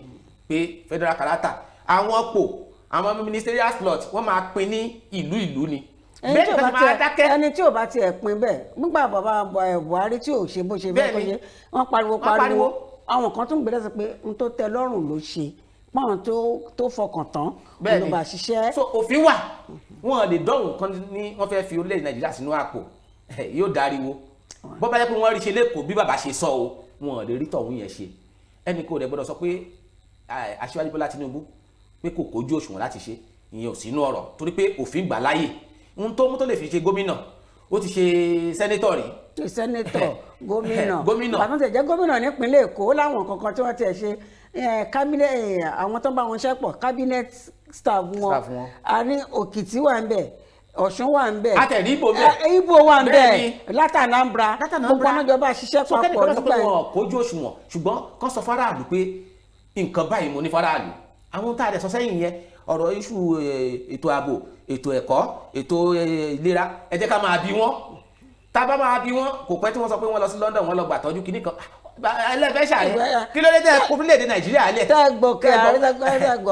pé federal character àwọn pò àwọn ministerial slot wọ́n máa pín ní ìlú ni ẹni tí ò bá tiẹ̀ pín bẹ́ẹ̀ nígbà bàbá Buhari tí ò ṣe bó ṣe bẹ́ẹ̀ kó ṣe wọ́n pariwo àwọn kan tún gbẹdẹ sí pé n tó tẹ́ lọ́rùn ló ṣe pọ́n tó fọkàn tán ló bá ṣiṣẹ́. so òfin wà wọn lè dọ́hùn kan ní wọ́n fẹ́ fi orílẹ̀-èdè Nàìjíríà sínú àpò yóò dáríwo bọ́ bá yẹ pé wọ́n rí ṣe lẹ́kọ̀ọ́ bí bàbá ṣe sọ o wọn lè rí tọ̀hún yẹn ṣe ẹnì kò dẹ̀ gbọ́dọ̀ sọ pé Aṣíwájú Bọ́lá Tinubu pé kò kójú òṣùwọ̀n láti ṣe ìyẹn ò sínú ọ̀rọ̀ torí pé òfin gbà láyè ohun tó mú tó lè fi ṣe gómìnà ó ti ṣe sẹ́nétọ̀ rí. sẹ́nétọ̀ gómìnà bàtà tẹ̀ jẹ́ gómìnà nípínlẹ̀ Èkó láwọn kankan tí wọ́n ti ṣe àwọn tó bá wọn ṣẹ́pọ̀ cabinet staff wọn a ní Òkìtì wà ń bẹ̀ Ọ̀ṣun wà ń bẹ̀ àtẹ̀rí Ìbò bẹ̀ Ìbò wà ń bẹ̀ látànàmbra gbogbo ọ̀nàjọba ṣiṣẹ́ papọ̀ nígbà yẹn. wọn kójú òṣùwọ̀n ṣùgbọ́n kán sọ fáráàlú pé nǹkan báyìí mo ní fáráàlú àwọn tá a dẹ̀ sọ sẹ́yìn yẹn ọ̀rọ̀ iṣu ètò ààbò ètò ẹ̀kọ́ ètò ìlera ẹ jẹ́ ká máa bí wọ́n tá a bá máa bí wọ́n kò pẹ́ tí wọ́n sọ pé wọ́n lọ sí London wọ́n lọ gbà tọ́jú kinní kan ẹlẹ́fẹ́ ṣàlẹ́ kí ló dé tẹ́ orílẹ̀-èdè Nàìjíríà lẹ̀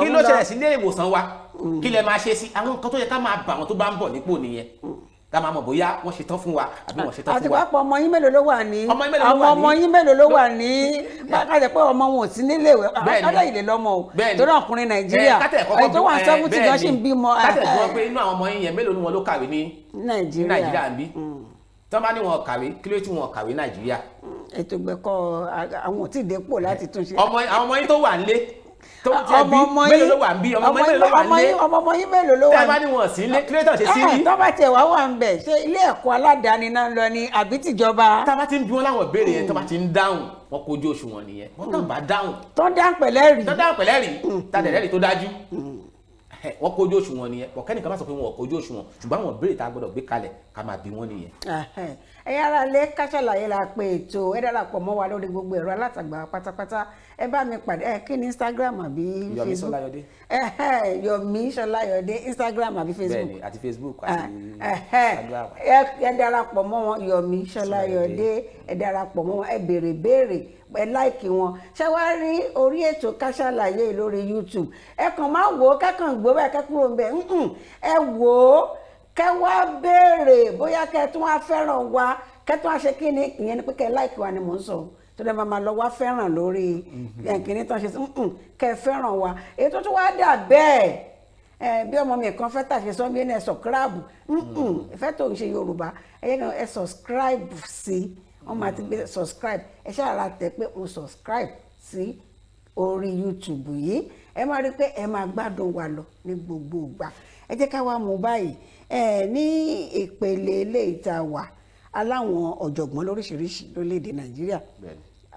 kí ló ṣẹlẹ̀ sí ilé ìwòsàn wa kí lẹ máa ṣe sí àwọn nǹkan tó yẹ ká máa bà wọn tó bá ń bọ̀ nípò nìyẹn ká máa mọ̀ bóyá wọ́n ṣe tán fún wa àbí wọ́n ṣe tán fún wa. àti pápá ọmọ yín mélòó ló wà ní àwọn ọmọ yín mélòó ló wà ní kájẹ pé ọmọ wọn ò sí nílé ìwé ọ̀dọ̀ ìlè lọ́mọ o torí ọkùnrin Nàìjíríà èyí tó wà 70 gan ṣì ń bímọ. kátẹ̀ gbọ́ pé inú àwọn ọmọ yín yẹn mélòó ni wọn ló kàwé ní Nàìjíríà ń bí tọ́ bá ní wọn kàwé kí ló tí wọn kàwé Nàìjíríà. ètò ìgbẹ́kọ̀ àwọn ò tí ì dépò láti túnṣe. àwọn ọmọ yín tó wà nílé tó jẹ bí mélòó ló wà ń bí ọmọ yín mélòó ló wà ń lé ọmọ yín mélòó ló wà ń lé. tẹ́ ẹ bá ní wọn sí ilé kí ló tàn ṣe sí rí. tó bá tiẹ̀ wá wà ń bẹ̀ ṣé ilé ẹ̀kọ́ aládàáni náà ń lọ ní àbí tìjọba. tá a bá ti ń bí wọn láwọn ìbéèrè yẹn tó bá ti ń dáhùn wọn kojú òṣùwọ̀n nìyẹn wọn kàn bá dáhùn. tó dáhùn pẹ̀lẹ́ rí. tó dáhùn pẹ̀lẹ́ rí tàdé rẹ́rìí tó dájú wọn kojú òṣùwọ̀n nìyẹn ọ̀kẹ́nìkan bá sọ pé wọn ò kojú òṣùwọ̀n ṣùgbọ́n àwọn ìbéèrè tá a gbọ́dọ̀ gbé kalẹ̀ ká máa bí wọn nìyẹn. ẹ̀yin ará ilé Ká Sálàyé la pé ètò ẹ darapọ̀ mọ́ wa lórí gbogbo ẹ̀rọ alátagbà pátápátá ẹ bá mi pàdé kí ni Instagram àbí Facebook Yomi Ṣọláyọdé Instagram àbí Facebook bẹ́ẹ̀ni àti Facebook àti Instagram ẹ darapọ̀ mọ́ wọn Yomi Ṣọláyọdé ẹ darapọ̀ mọ́ wọn ẹ béèrè ẹ láìkì wọn ṣé wàá rí orí ètò Ká Sálàyé lórí YouTube ẹ kàn máa wò ó kẹ́kàn gbó bẹ́ẹ̀ kẹ́kúrò ń bẹ̀ ẹ wò ó kẹ́ wá béèrè bóyá kẹ́ tún wá fẹ́ràn wa kẹ́ tún wá ṣe kí ni ìyẹn ni pé kẹ́ láìkì wa ni mò ń sọ tó dẹ́ máa lọ wá fẹ́ràn lórí kìíní tán ṣe kẹ́ fẹ́ràn wa èyí tó tún wá dà bẹ́ẹ̀ bí ọmọ mi kan fẹ́ tàṣe sọ bí ẹni ẹ sọ̀kíráàbù ìfẹ́ tó ń ṣe Yorùbá ẹ̀yẹ́ kan ẹ sọ̀scribe sí wọ́n máa ti gbé subscribe ẹ ṣáàrà tẹ pé mo subscribe sí orí YouTube yìí ẹ máa rí pé ẹ máa gbádùn wa lọ ní gbogbo ìgbà ẹ jẹ́ ká wá mú báyìí ní ìpele ilé ìta wà aláwọn ọ̀jọ̀gbọ́n lóríṣiríṣi lórílẹ̀‐èdè Nàìjíríà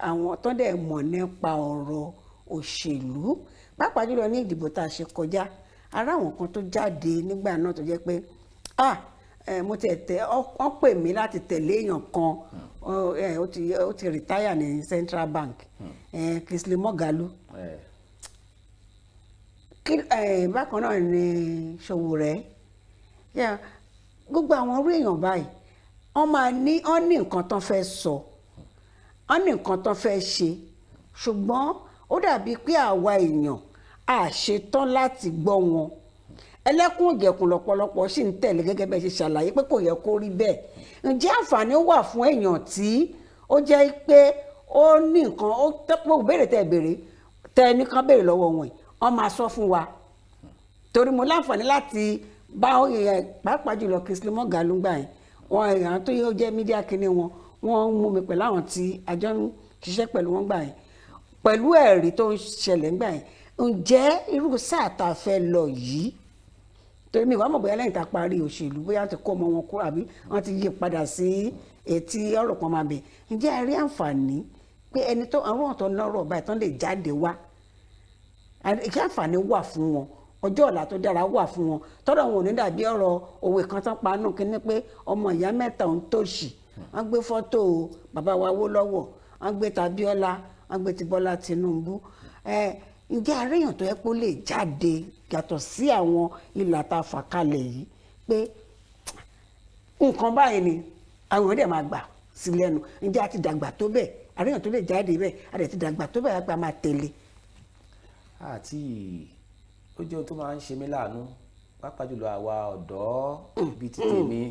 àwọn tó dẹ̀ mọ̀ nípa ọ̀rọ̀ òṣèlú pàápàá jùlọ ní ìdìbò tá a ṣe kọjá ara àwọn kan tó jáde nígbà náà tó jẹ́ pé mo wọ́n pè mí láti tẹ̀lé èèyàn kan ó ti retire ní Central Bank Kingsley Moghalu bákan náà ni Sowore gbogbo àwọn orí èèyàn báyìí wọ́n ní nǹkan tán fẹ́ sọ wọ́n ní nǹkan tán fẹ́ ṣe ṣùgbọ́n ó dàbí pé àwa èèyàn a ṣetán láti gbọ́ wọn ẹlẹ́kùn òjẹ̀kùn lọ́pọ̀lọpọ̀ sì ń tẹ̀lé gẹ́gẹ́ bẹ́ẹ̀ ṣe ṣàlàyé pé kò yẹ kó rí bẹ́ẹ̀ ǹjẹ́ àǹfààní wà fún èèyàn tí ó jẹ́ pé ó ní nǹkan ó béèrè tẹ́ béèrè tẹ́ nìkan béèrè lọ́wọ́ wọn wọ́n máa sọ fún wa torí mo láǹfààní láti bá pàápàá jùlọ Kingsley Moghalu gbà yẹn wọn èèyàn tó yóò jẹ́ mídíà kínní wọ́n mú mi pẹ̀lú àwọn tí àjọ ń ṣiṣẹ́ pẹ̀lú wọn gbà yẹn pẹ̀lú ẹ̀rí tó ń ṣẹlẹ̀ gbà yẹn ǹjẹ́ irú sáà tá a fẹ́ lọ yìí torí mi ìwà mọ̀ bóyá lẹ́yìn tá a parí òṣèlú bóyá ti kó ọmọ wọn kúrò àbí wọ́n ti yí padà sí etí ọ̀rọ̀ kan máa bẹ̀ ǹjẹ́ ẹ rí àǹfààní pé ẹni tó àwọn ọ̀tọ̀ lọ́rọ̀ báyìí tán lè jáde wá kí àǹfààní wà fún wọn ọjọ́ ọ̀la tó dára wà fún wọn tọ́dọ̀ wọn ò ní dàbí ọ̀rọ̀ òwe kan tán pa nù kíní pé ọmọ ìyá mẹ́ta ń tòṣì wọ́n gbé fọ́tò bàbá wa Awólọ́wọ̀ wọ́n gbé t'Abíọ́lá wọ́n gbé ti Bọ́lá Tinubu ǹjẹ́ àríyàn tó yẹ kó lè jáde yàtọ̀ sí àwọn ìlà tá a fà kalẹ̀ yìí pé nǹkan báyìí ni àwọn èèyàn máa gbà sí lẹ́nu ǹjẹ́ a ti dàgbà tó bẹ́ẹ̀ àríyàn tó lè jáde bẹ́ẹ̀ a dẹ̀ ti dàgbà tó bẹ́ẹ̀ àgbà máa tẹ̀lé. àti ó jẹ́ ohun tó máa ń ṣe mí láàánú pàápàá jùlọ àwa ọ̀dọ́ bíi ti tèmi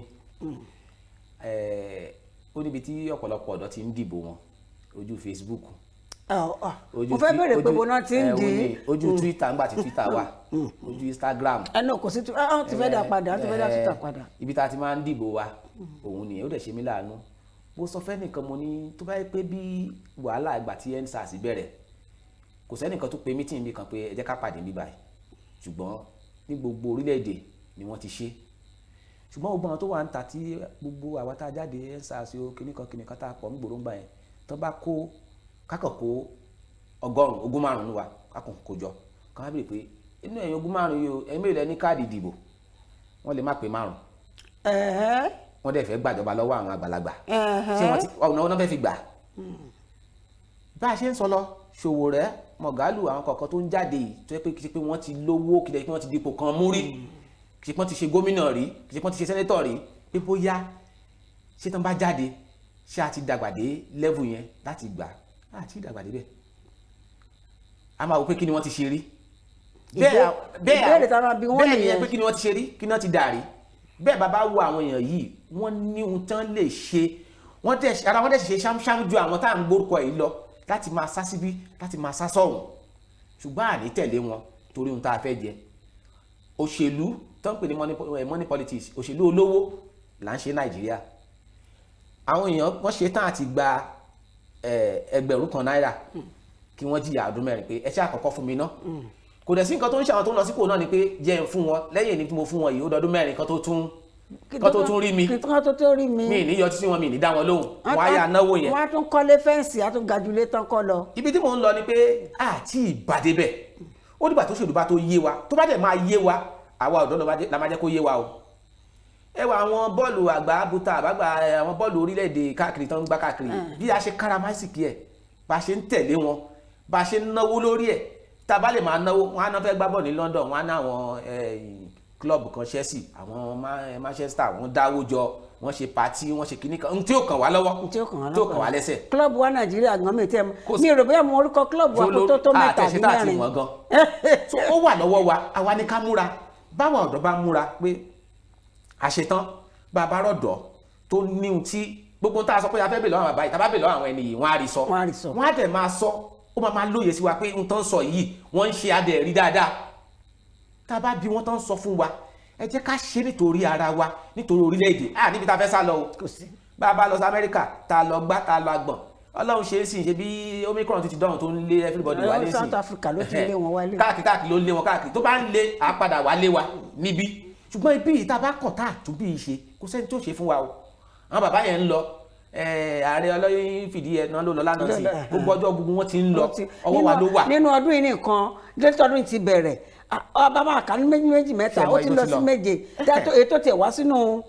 ó níbi tí ọ̀pọ̀lọpọ̀ ọ̀dọ́ ti ń dìbò wọn ojú Facebook mo fẹ́ bẹ̀rẹ̀ pé bọ́nà ti ń di ojú Twitter ńgbà tí Twitter wà ojú Instagram ẹnu kò sí ti fẹ́ dà padà ti fẹ́ dà Twitter padà. ibi tá a ti máa ń dìbò wa òun nìyẹn ó dẹ̀ ṣe mí láàánú mo sọ fẹ́ nìkan mo ní tó bá yẹ pé bí wàhálà ìgbà tí EndSARS bẹ̀rẹ̀ kò sẹ́nìkan tó pe mítìn mi kan pé ẹ jẹ́ ká pàdé níbí báyìí ṣùgbọ́n ní gbogbo orílẹ̀-èdè ni wọ́n ti ṣe ṣùgbọ́n gbogbo àwọn tó wà ń ta tí gbogbo àwa tá a jáde EndSARS o kìnìkan tá a pọ̀ nígboro ń gbà yẹn tó bá kó kákàn kó 100 ogún márùn-ún wa kákàn kó jọ kàn á bèrè pé inú ẹ̀yin ogún márùn-ún yìí o ẹ̀yin mélòó ní káàdì ìdìbò wọ́n lè má pé 5 wọ́n dẹ̀ fẹ́ gbàjọba lọ́wọ́ àwọn àgbàlagbà ṣé wọ́n ti ọ̀nà wọn fẹ́ fi gbà. bá a ṣe ń sọ lọ Sowore Moghalu àwọn kọ̀ọ̀kan tó ń jáde yìí tó yẹ pé kì í ṣe pé wọ́n ti lówó kì í ṣe pé wọ́n ti dipò kan mú rí kì í ṣe pé wọ́n ti ṣe gómìnà rí kì í ṣe pé wọ́n ti ṣe sẹ́nẹ́tọ̀ rí pé bóyá ṣé tán bá jáde ṣé a ti dàgbà dé level yẹn láti gbà á ti dàgbà dé bẹ́ẹ̀ a máa wò pé kí ni wọ́n ti ṣe rí bẹ́ẹ̀ ni pé kí ni wọ́n ti ṣe rí kí ni wọ́n ti dà rí bẹ́ẹ̀ bàbá wo àwọn èèyàn yìí wọ́n ní ohun tán lè ṣe ara wọn dẹ̀ ṣe ṣámṣám ju àwọn tá à ń gbórúkọ yìí lọ láti máa sá síbí láti máa sá sọ́hùn ṣùgbọ́n àní tẹ̀lé wọn torí ohun tá a fẹ́ jẹ òṣèlú tó ń pè ní money politics òṣèlú olówó là ń ṣe Nàìjíríà àwọn èèyàn wọ́n ṣe tán àti gba ẹgbẹ̀rún kan náírà kí wọ́n jìyà ọdún 4 pé ẹ ṣe àkọ́kọ́ fún mi ná kò dẹ̀ sí nǹkan tó ń ṣe àwọn tó ń lọ sípò náà ni pé jẹ́ ń fún wọn lẹ́yìn ní tí mo fún wọn yìí ó dọdún 4 kan tó tún rí mi mi ní yọtí sí wọn mi ní dá wọn lóhùn wọn á yà náwó yẹn. wọ́n á tún kọ́lé fẹ́ǹsì á tún gajulé tán kọ́ lọ. ibi tí mò ń lọ ni pé àti ìbàdí bẹ̀ ó dìgbà tó ṣèlú bá tó yé wa tó bá dẹ̀ máa yé wa àwa ọ̀dọ́ la máa jẹ́ kó yé wa o. ẹ wà àwọn bọ́ọ̀lù àgbà buta àbágbà àwọn bọ́ọ̀lù orílẹ̀-èdè káàkiri tó ń gbá káàkiri bí a ṣe káràmásìkì ẹ̀ bá a ṣe ń tẹ̀lé wọn bá a ṣe ń náwó lórí ẹ̀ tá a bá lè máa náwó wọn á náà fẹ́ gbá bọ́ọ̀lù ní London wọn á ná àwọn club kan Chelsea àwọn Manchester wọn dáwó jọ wọn ṣe pati wọn ṣe kinní kan tí ó kàn wá lọ́wọ́ tí ó kàn wá lẹ́sẹ̀. club wa Nàìjíríà gan mi tẹ́ mi rò bóyá mo orúkọ club wa kó tó mẹ́ta bí mẹ́rin. so ó wà lọ́wọ́ wa àwa ni ká múra báwa ọ̀dọ́ bá múra pé àṣetán bàbá rọ̀dọ̀ tó ní ohun tí gbogbo tá a sọ pé a fẹ́ bèèrè lọ́wọ́ bàbá yìí tá a bá bèèrè lọ́wọ́ àwọn ẹni yìí wọ́n á rí sọ wọ́n á dẹ̀ máa sọ ó máa lóye sí wa pé ohun tó ń sọ yìí wọ́n ń ṣe adẹ̀ rí dáadáa tá a bá bí wọ́n tó ń sọ fún wa ẹ jẹ́ ká ṣe nítorí ara wa nítorí orílẹ̀-èdè níbi tá a fẹ́ sá lọ o bá a bá lọ sí Amẹ́ríkà tá a lọ gbá tá a lọ agbọ̀n Ọlọ́run ṣe é sì ṣe bí Omicron ti dọ̀hún tó ń lé everybody wálé sí South Africa ló ti lé wọn wálé káàkiri ló lé wọn káàkiri tó bá ń lé àpadà wálé wa níbí ṣùgbọ́n ibi yìí tá a bá kàn tá a tún bí i ṣe kò sẹ́ni tó ṣe fún wa o àwọn bàbá yẹn ń lọ ààrẹ ọlọ́yin fìdí ẹ̀ náà ló lọ lánàá sí gbogbo ọjọ́ gbogbo wọn ti ń lọ ọwọ́ wa ló wà. nínú ọdún yìí nìkan délítọ́ ọdún ti bẹ̀rẹ̀ bàbá àkànní méjì mẹ́ta ó ti lọ sí 7 ètò tiẹ̀ wá sínú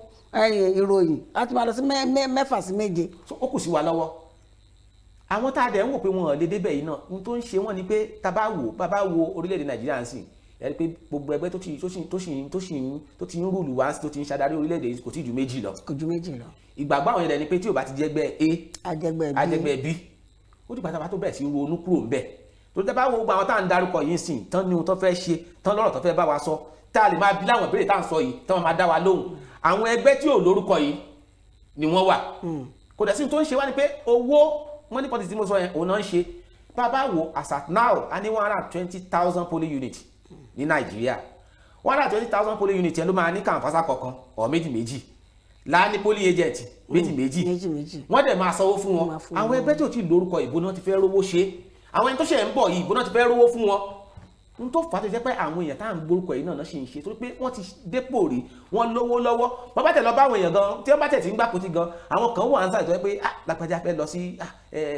ìròyìn a ti máa lọ sí 6 sí 7. ó kù sí wa lọ́wọ́ àwọn tá a dẹ̀ ń wò pé wọn ò lè débẹ̀ yìí náà ohun tó ń ṣe wọ́n ni pé tá a bá wo orílẹ̀-èdè Nàìjíríà ń sìn ẹ rí pé gbogbo ẹgbẹ́ tó ti ń rúlù wá tó ti ń ṣàdarí orílẹ̀-èdè yìí kò tí ju 2 lọ. kò ju 2 lọ. ìgbàgbọ́ àwọn yẹn ni pé tí ò bá ti jẹ́gbẹ́ A ajẹ́gbẹ́ B ó dìgbà tá a bá tó bẹ̀rẹ̀ sí ronú kúrò ńbẹ̀ tó tẹ́ bá wo gbogbo àwọn tá à ń darúkọ yìí sìn tán ní ohun tó fẹ́ ṣe tán lọ́rọ̀ tó fẹ́ bá wa sọ tá a lè máa bí láwọn ìbéèrè tá à ń sọ yìí tán máa dá wa lóhùn àwọn ẹgbẹ́ tí ò lórúkọ yìí ni wọ́n wà kò dẹ̀ sí tó ń ṣe wá ni pé owó money politics tí mo sọ yẹn òun náà ń ṣe bá a bá wo as at now a ní 120,000 polling units ní Nàìjíríà 120,000 polling unit yẹn ló máa ní kàǹfàṣà kọ̀ọ̀kan ọ̀ méjì láàní polling agent méjì wọ́n dẹ̀ máa sanwó fún wọn. àwọn ẹgbẹ́ tí ò tí lórúkọ ìbò náà ti fẹ́ rówó ṣe, àwọn ẹni tó ṣe ń bọ̀ yìí ìbò náà ti fẹ́ rówó fún wọn. n tó fà á tó jẹ́ pé àwọn èèyàn tá à ń gbórúkọ yìí náà ṣe ń ṣe torí pé wọ́n ti dépò rí, wọ́n lówó lọ́wọ́. wọ́n bá tẹ̀ lọ bá àwọn èèyàn gan tí wọ́n bá tẹ̀ tí ń gbàpótí gan, àwọn kan wà ń sàìtọ́ pé lágbájá fẹ́ lọ sí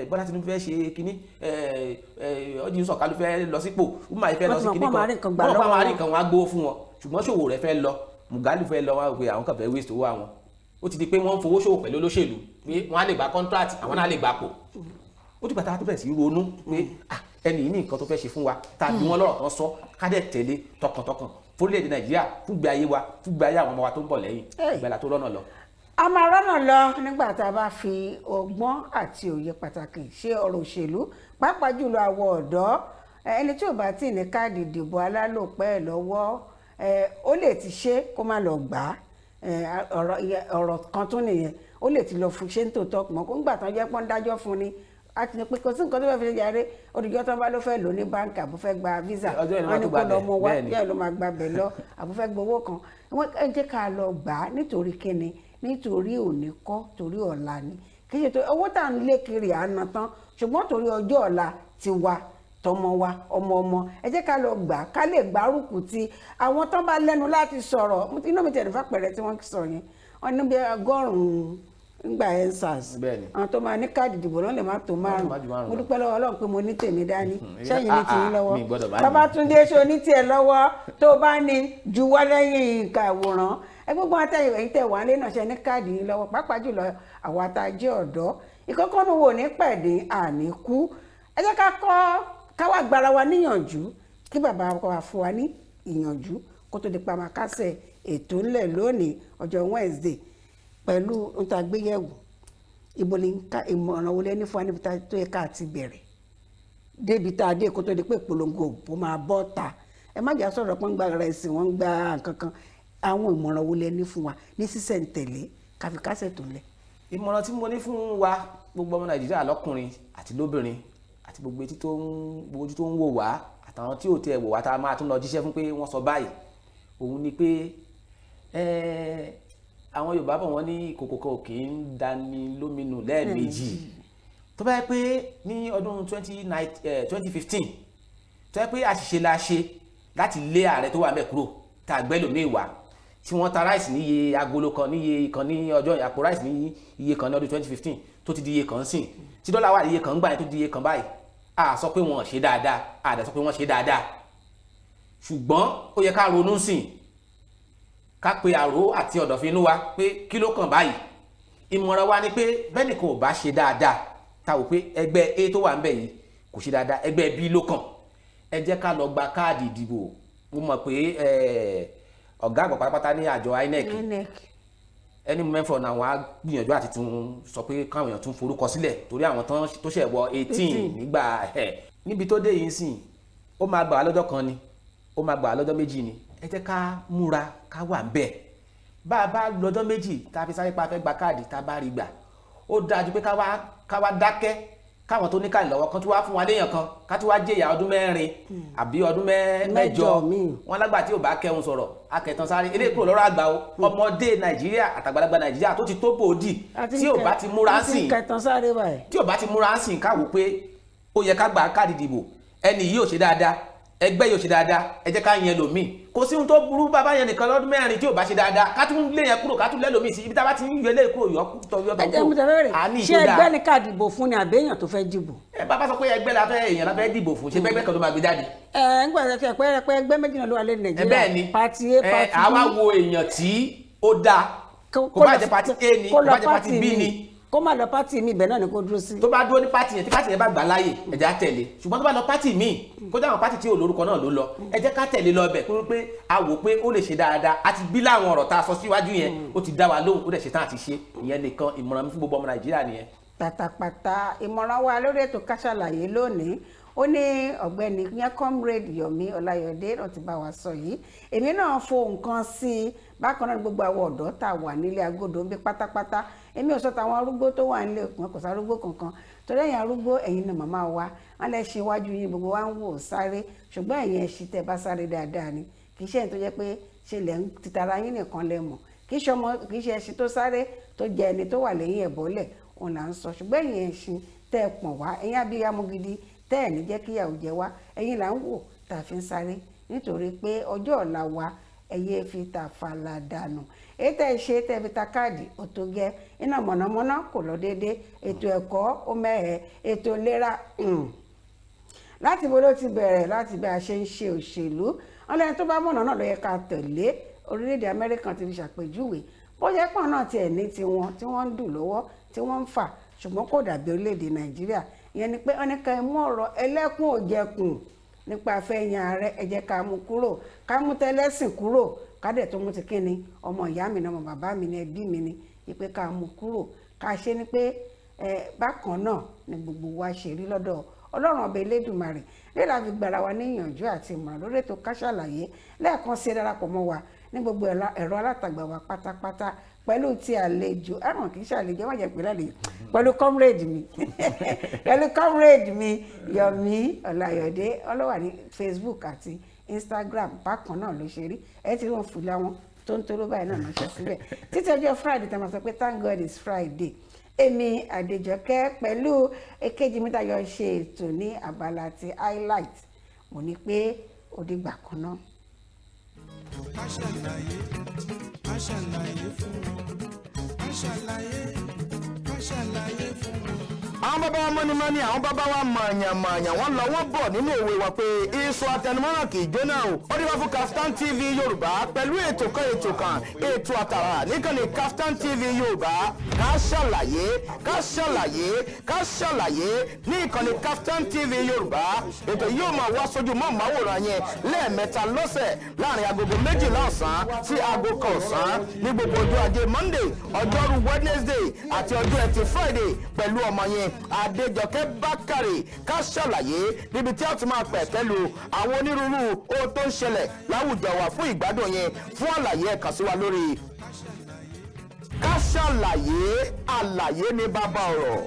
Bọ́lá Tinubu fẹ́ ṣe kínní ọdún sọ̀kálù fẹ́ lọ sípò Umahi fẹ́ lọ sí kínní kan, wọ́n pa àwọn àríkàn wọn á gbówó fún wọn. ṣùgbọ́n ṣòwò rẹ̀ fẹ́ lọ, Mugalu fẹ́ lọ, wọn pé àwọn kan fẹ́ waste owó àwọn. ó ti di pé wọ́n ń fowó ṣòwò pẹ̀lú olóṣèlú pé wọ́n á lè gba contract, àwọn náà lè gbapò. ó ti bàtà tó bẹ̀rẹ̀ sí ronú pé ẹni yìí ní nǹkan tó fẹ́ ṣe fún wa tàbí wọn lọ́rọ̀ kan sọ ká dẹ̀ tẹ̀lé tọkàntọkàn fórílẹ̀-èdè Nàìjíríà fún gbé ayé wa, fún gbé ayé àwọn ọmọ wa tó ń bọ̀ lẹ́yìn ìgbàlá tó rọ́nà lọ. a máa rọ́nà lọ nígbà tá a bá fi ọgbọ́n àti òye pàtàkì ṣe ọ̀rọ̀ òṣèlú, pàápàá jùlọ àwọn ọ̀dọ́. ẹni tí ò bá tí ì ní káàdì ìdìbò alálòpẹ́ lọ́wọ́ ó lè ti ṣe kó má lọ gbà á. ọ̀rọ̀ kan tún nìyẹn, ó lè ti lọ fún ṣé ń tòótọ́ mọ́ kó ń gbà tán jẹ́ pọ́n dájọ́ fún ni a ti ní pé kò sí nǹkan tó fẹ́ fi ṣe jàre olùjọ́ tó bá ló fẹ́ lò ní báńkì àbú fẹ́ gba visa wọn ni kó lọ mọ wá bẹ́ẹ̀ ló máa gba bẹ̀ lọ àbú fẹ́ gbowó kan wọ́n ẹ jẹ́ ká lọ gbà á nítorí kíni, nítorí òní kọ́ torí ọ̀la ni, kì í ṣe tó owó tá à ń lé kiri àná tán ṣùgbọ́n torí ọjọ́ ọ̀la ti wa tọmọ wa ọmọ ẹ jẹ́ ká lọ gbà á ká lè gbárùkù ti àwọn tán bá lẹ́nu láti sọ̀rọ̀. inú mi tẹ̀lé fàpẹ̀rẹ̀ tí wọ́n sọ yẹn wọ́n ní bí 100 ngba ensars àwọn tó máa ní káàdì ìdìbò náà lè má tó 5. mo dúpẹ́ lọ́wọ́ Ọlọ́run pé mo ní tèmi dání, sẹ́yìn ní tìyín lọ́wọ́. Babátúndé ṣe oní tiẹ̀ lọ́wọ́ tó bá ní juwọ́ lẹ́yìn nǹkan àwòrán gbogbo àtẹ̀yìn ẹ̀yìn tẹ̀ wá lé náà ṣe ní káàdì yín lọ́wọ́, pàápàá jùlọ àwọn àtàjẹ́ ọ̀dọ́. ìkọ́kọ́nù wo ní pẹ̀dín àní kú. ẹ jẹ́ ká wá gbára wa níyànjú kí bàbá wa fún wa ní ìyànjú kó tó di pa máa kásẹ̀ ètò ńlẹ̀ lónìí ọjọ́ Wednesday pẹ̀lú ohun tá a gbé yẹ̀wò. ibo ni ìmọ̀ràn wo lẹ́ni fún wa níbi tó yẹ ká ti bẹ̀rẹ̀ débi tá a dé kó tó di pé ìpolongo òpó máa bọ́ ta. ẹ má jà sọ̀rọ̀ pé ń gba ara ẹ̀sìn wọn ń gba nǹkan kan. àwọn ìmọ̀ràn wo lẹ́ni fún wa ní sísẹ̀ntẹ̀lé káfíkásẹ̀ tó lẹ̀. ìmọ̀ràn tí mo ní fún wa gbogbo ọmọ Nàìjíríà lọ́kùnrin àti lóbìnrin àti gbogbo etí tó ń ojú tó ń wò wá àtàwọn tí ò tẹ wò wá tá a máa tún lọ jíṣẹ́ fún pé wọ́n sọ báyìí òun ni pé àwọn Yorùbá bọ̀ wọ́n ní ìkòkò kan ò kì í dání lóminú lẹ́ẹ̀mejì. tó bá yẹ pé ní ọdún 2015 tó yẹ pé àṣìṣe la ṣe láti lé ààrẹ tó wà mẹ́ kúrò tá a gbẹ́ lòmíì wá tí wọ́n ta ráìsì níye agolo kan níye kan ní ọjọ́ àpò ráìsì ní iye kan ní ọdún 2015 tó ti di iye kan sìn tí dọ́là wà iye kan gbà yẹn tó di iye kan báyìí a sọ pé wọ́n ṣe dáadáa a dẹ̀ sọ pé wọ́n ṣe dáadáa ṣùgbọ́n ó yẹ ká ronú sìn ká pe àrò àti ọ̀dọ̀fin inú wa pé kí ló kàn báyìí. ìmọ̀ràn wa ni pé bẹ́ẹ̀ni kò bá ṣe dáadáa ta wò pé ẹgbẹ́ A tó wà ń bẹ̀ yìí kò ṣe dáadáa ẹgbẹ́ B ló kàn ẹ jẹ́ ká lọ gba káàdì ìdìbò. mo mọ̀ pé ọ̀gá àgbà pátápátá ní àjọ INEC ẹni mẹ́fọ̀ náà wọ́n á gbìyànjú àti tún sọ pé káwọn èèyàn tún forúkọ sílẹ̀ torí àwọn tó ṣẹ̀ wọ 18 nígbà níbi tó dé yìí sìn ó máa gbà wá lọ́jọ́ kan ni ó máa gbà wá lọ́jọ́ méjì ni ẹ jẹ́ ká múra ká wà ń bẹ̀ bá a bá lọ́jọ́ méjì tá a fi sáré pa fẹ́ gba káàdì tá a bá rí gbà ó dájú pé ká wá dákẹ́ káwọn tó ní káàdì lọ́wọ́ kan tó wá fún wa léèyàn kan ká tó wá jẹ̀yà ọdún 4 àbí ọdún 8 wọn lágbà tí ò bá kẹun sọ̀rọ̀ akẹtàn sáré eléyìí kúrò lọ́rọ̀ àgbà o ọmọdé Nàìjíríà àtàgbàlagbà Nàìjíríà tó ti tó bòódì tí ò bá ti múra sìn tí ò bá ti múra sìn káwò pé ó yẹ ká gba káàdì ìdìbò ẹni yìí ò ṣe dáadáa ẹgbẹ́ yóò ṣe dáadáa ẹ jẹ́ ká yẹn lòmíì kò sí ohun tó burú bàbá yẹn nìkan lọ́dún 4 tí ò bá ṣe dáadáa ká tún lé yẹn kúrò ká tún lẹ́ lòmíì sí ibi tá a bá ti ń yọ ilé kúrò yọ kúrò àní ìtò dáa. ṣé ẹgbẹ́ ní káàdì ìbò fún ni àbẹ́yàn tó fẹ́ dìbò. ẹ bàbá sọ pé ẹgbẹ́ la fẹ́ èèyàn la fẹ́ dìbò fún ṣé bẹ́ẹ̀ kan ló máa gbé jáde. ń gbà tẹ pé ẹgbẹ́ méjì náà ló wà lé Nàìjíríà. bẹ́ẹ̀ ni pati A pati B. àwa wo èèyàn tí ó dáa kó bá jẹ́ pati A ni kó bá jẹ́ pati B ni kó má lọ pátì mi ibẹ̀ náà ni kó dúró sí. tó bá dúró ní pátì yẹn tí pátì yẹn bá gbà láàyè ẹ jẹ́ á tẹ̀lé ṣùgbọ́n tó bá lọ pátì míì kó jẹ́ àwọn pátì tí ò lórúkọ náà ló lọ ẹ jẹ́ ká tẹ̀lé lọ bẹ̀ kó pé a wò pé ó lè ṣe dáadáa àti bí láwọn ọ̀rọ̀ tá a sọ síwájú yẹn ó ti dá wa lóhùn ó dẹ̀ ṣe tán àti ṣe ìyẹn nìkan ìmọ̀ràn mi fún gbogbo ọmọ Nàìjíríà nìyẹn. pátápátá ìmọ̀ràn wa lórí ètò Ká Sálàyé lónìí ó ní ọ̀gbẹ́ni yẹn comrade Yomi Ọláyọdé náà ti bá wa sọ yìí èmi náà fo nǹkan sí i bákan náà gbogbo àwọn ọ̀dọ́ tá a wà nílé agodo ń bí pátápátá èmi ò sọ tàwọn arúgbó tó wà nílé òkun kò sárúgbó kankan torí ẹ̀yin arúgbó ẹ̀yin náà màmá wa wọn lè ṣe iwájú yín gbogbo wa ń wò sáré ṣùgbọ́n ẹ̀yin ẹṣin tẹ́ bá sáré dáadáa ni kì í ṣe ẹni tó jẹ́ pé ṣe lẹ̀ ń titara yín nìkan lẹ mọ̀ kì í ṣe ẹṣin tó sáré tó jẹ ẹni tó wà lẹ́yìn ẹ̀bọ́lẹ̀ òun là ń sọ ṣùgbọ́n ẹ̀yin ẹṣin tẹ́ ẹ pọ̀n wá ẹ̀yin abiyamọ gidi tẹ́ ẹ̀ ní jẹ́ kíyàwó jẹ wá ẹ̀yin là ń wò tá a fi ń sáré nítorí pé ọjọ́ ọ̀la wa ẹ̀yẹ fi tàfàlà dànù èyí tẹ́ ẹ ṣe tẹ́ ẹ fi ta káàdì ó tó gẹ́ iná mọ̀nàmọ́ná kò lọ déédéé ètò ẹ̀kọ́ ó mẹ́hẹ̀ẹ́ ètò ìlera láti bo ló ti bẹ̀rẹ̀ láti bí a ṣe ń ṣe òṣèlú ọlẹ́ni tó bá mọ̀nà náà ló yẹ ká tẹ̀lé orílẹ̀-èdè Amẹ́ríkà ti fi ṣàpèjúwe bó jẹ́ pọ̀ náà tiẹ̀ ní tiwọn tí wọ́n ń dù lọ́wọ́ tí wọ́n ń fà ṣùgbọ́n kò dàbí orílẹ̀-èdè Nàìjíríà ìyẹn ni pé ọ́nìkan mú ọ̀rọ̀ ẹlẹ́kùn òjẹkùn nípa afẹ́yàn ààrẹ ẹ jẹ́ ká mú kúrò ká mú tẹ́lẹ́sìn kúrò ká dẹ̀ tó mú ti kíni ọmọ ìyá mi ni ọmọ bàbá mi ni ẹbí mi ni ìpè ká mú kúrò ká ṣe ni pé bákan náà ni gbogbo wa ṣe rí lọ́dọ̀ Ọlọ́run ọba Elédùmarè nílà fi gbàrà wa níyànjú àti ìmọ̀ràn lórí ètò Ká Sálàyé lẹ́ẹ̀kan sí darapọ̀ mọ́ wa ní gbogbo ẹ̀rọ alátagbà wa pátápátá pẹ̀lú ti àlejò ẹ̀ràn kì í ṣàlejò wọ́n jẹ́ pé lálejò pẹ̀lú comrade mi pẹ̀lú comrade mi Yomi Ọláyọ̀dé ọlọ́wà ní Facebook àti Instagram bákan náà ló ṣe rí ẹ ti rí wọn fúlà wọn tó ń toró báyìí náà lọ́sẹ̀ síbẹ̀ títí ọjọ́ Friday tá a máa sọ pé thank God it's Friday èmi Adéjọkẹ́ pẹ̀lú èkejì mi tá yọ ṣe ètò ní abala ti highlight mo ní pé ó dìgbà kan náà. Ká ṣàlàyé fún wọn. Ká ṣàlàyé fún wọn. àwọn bàbá wa mọ́nímọ́ní àwọn bàbá wa mọ̀ọ̀yàn wọ́n lọ wọ́n bọ̀ nínú òwe wa pé iṣu àtẹnumọ́ràn kì í jóná o ó dé wá fún Kaftan TV Yorùbá pẹ̀lú ètò àtàrà níkànnì Kaftan TV Yorùbá Ká Sálàyé ní ìkànnì Kaftan TV Yorùbá ètò yóò máa wá sójú mọ́ màwòrán yẹn lẹ́ẹ̀mẹ́ta lọ́sẹ̀ láàrin agogo 12 ọ̀sán sí aago 1 ọ̀sán ní gbogbo ọjọ́ ajé Monday ọjọ́rú Wednesday àti ọjọ́ ẹtì Friday pẹ̀lú ọmọ yẹn Adéjọkẹ́ Bákàrè Ká Sálàyé níbi tí a ti máa pẹ̀ pẹ̀lú àwọn onírúurú ohun tó ń ṣẹlẹ̀ láwùjọ wa fún ìgbádùn yẹn fún àlàyé ẹ kàn sí wa lórí Ká Sálàyé àlàyé ní bàbá ọ̀rọ̀.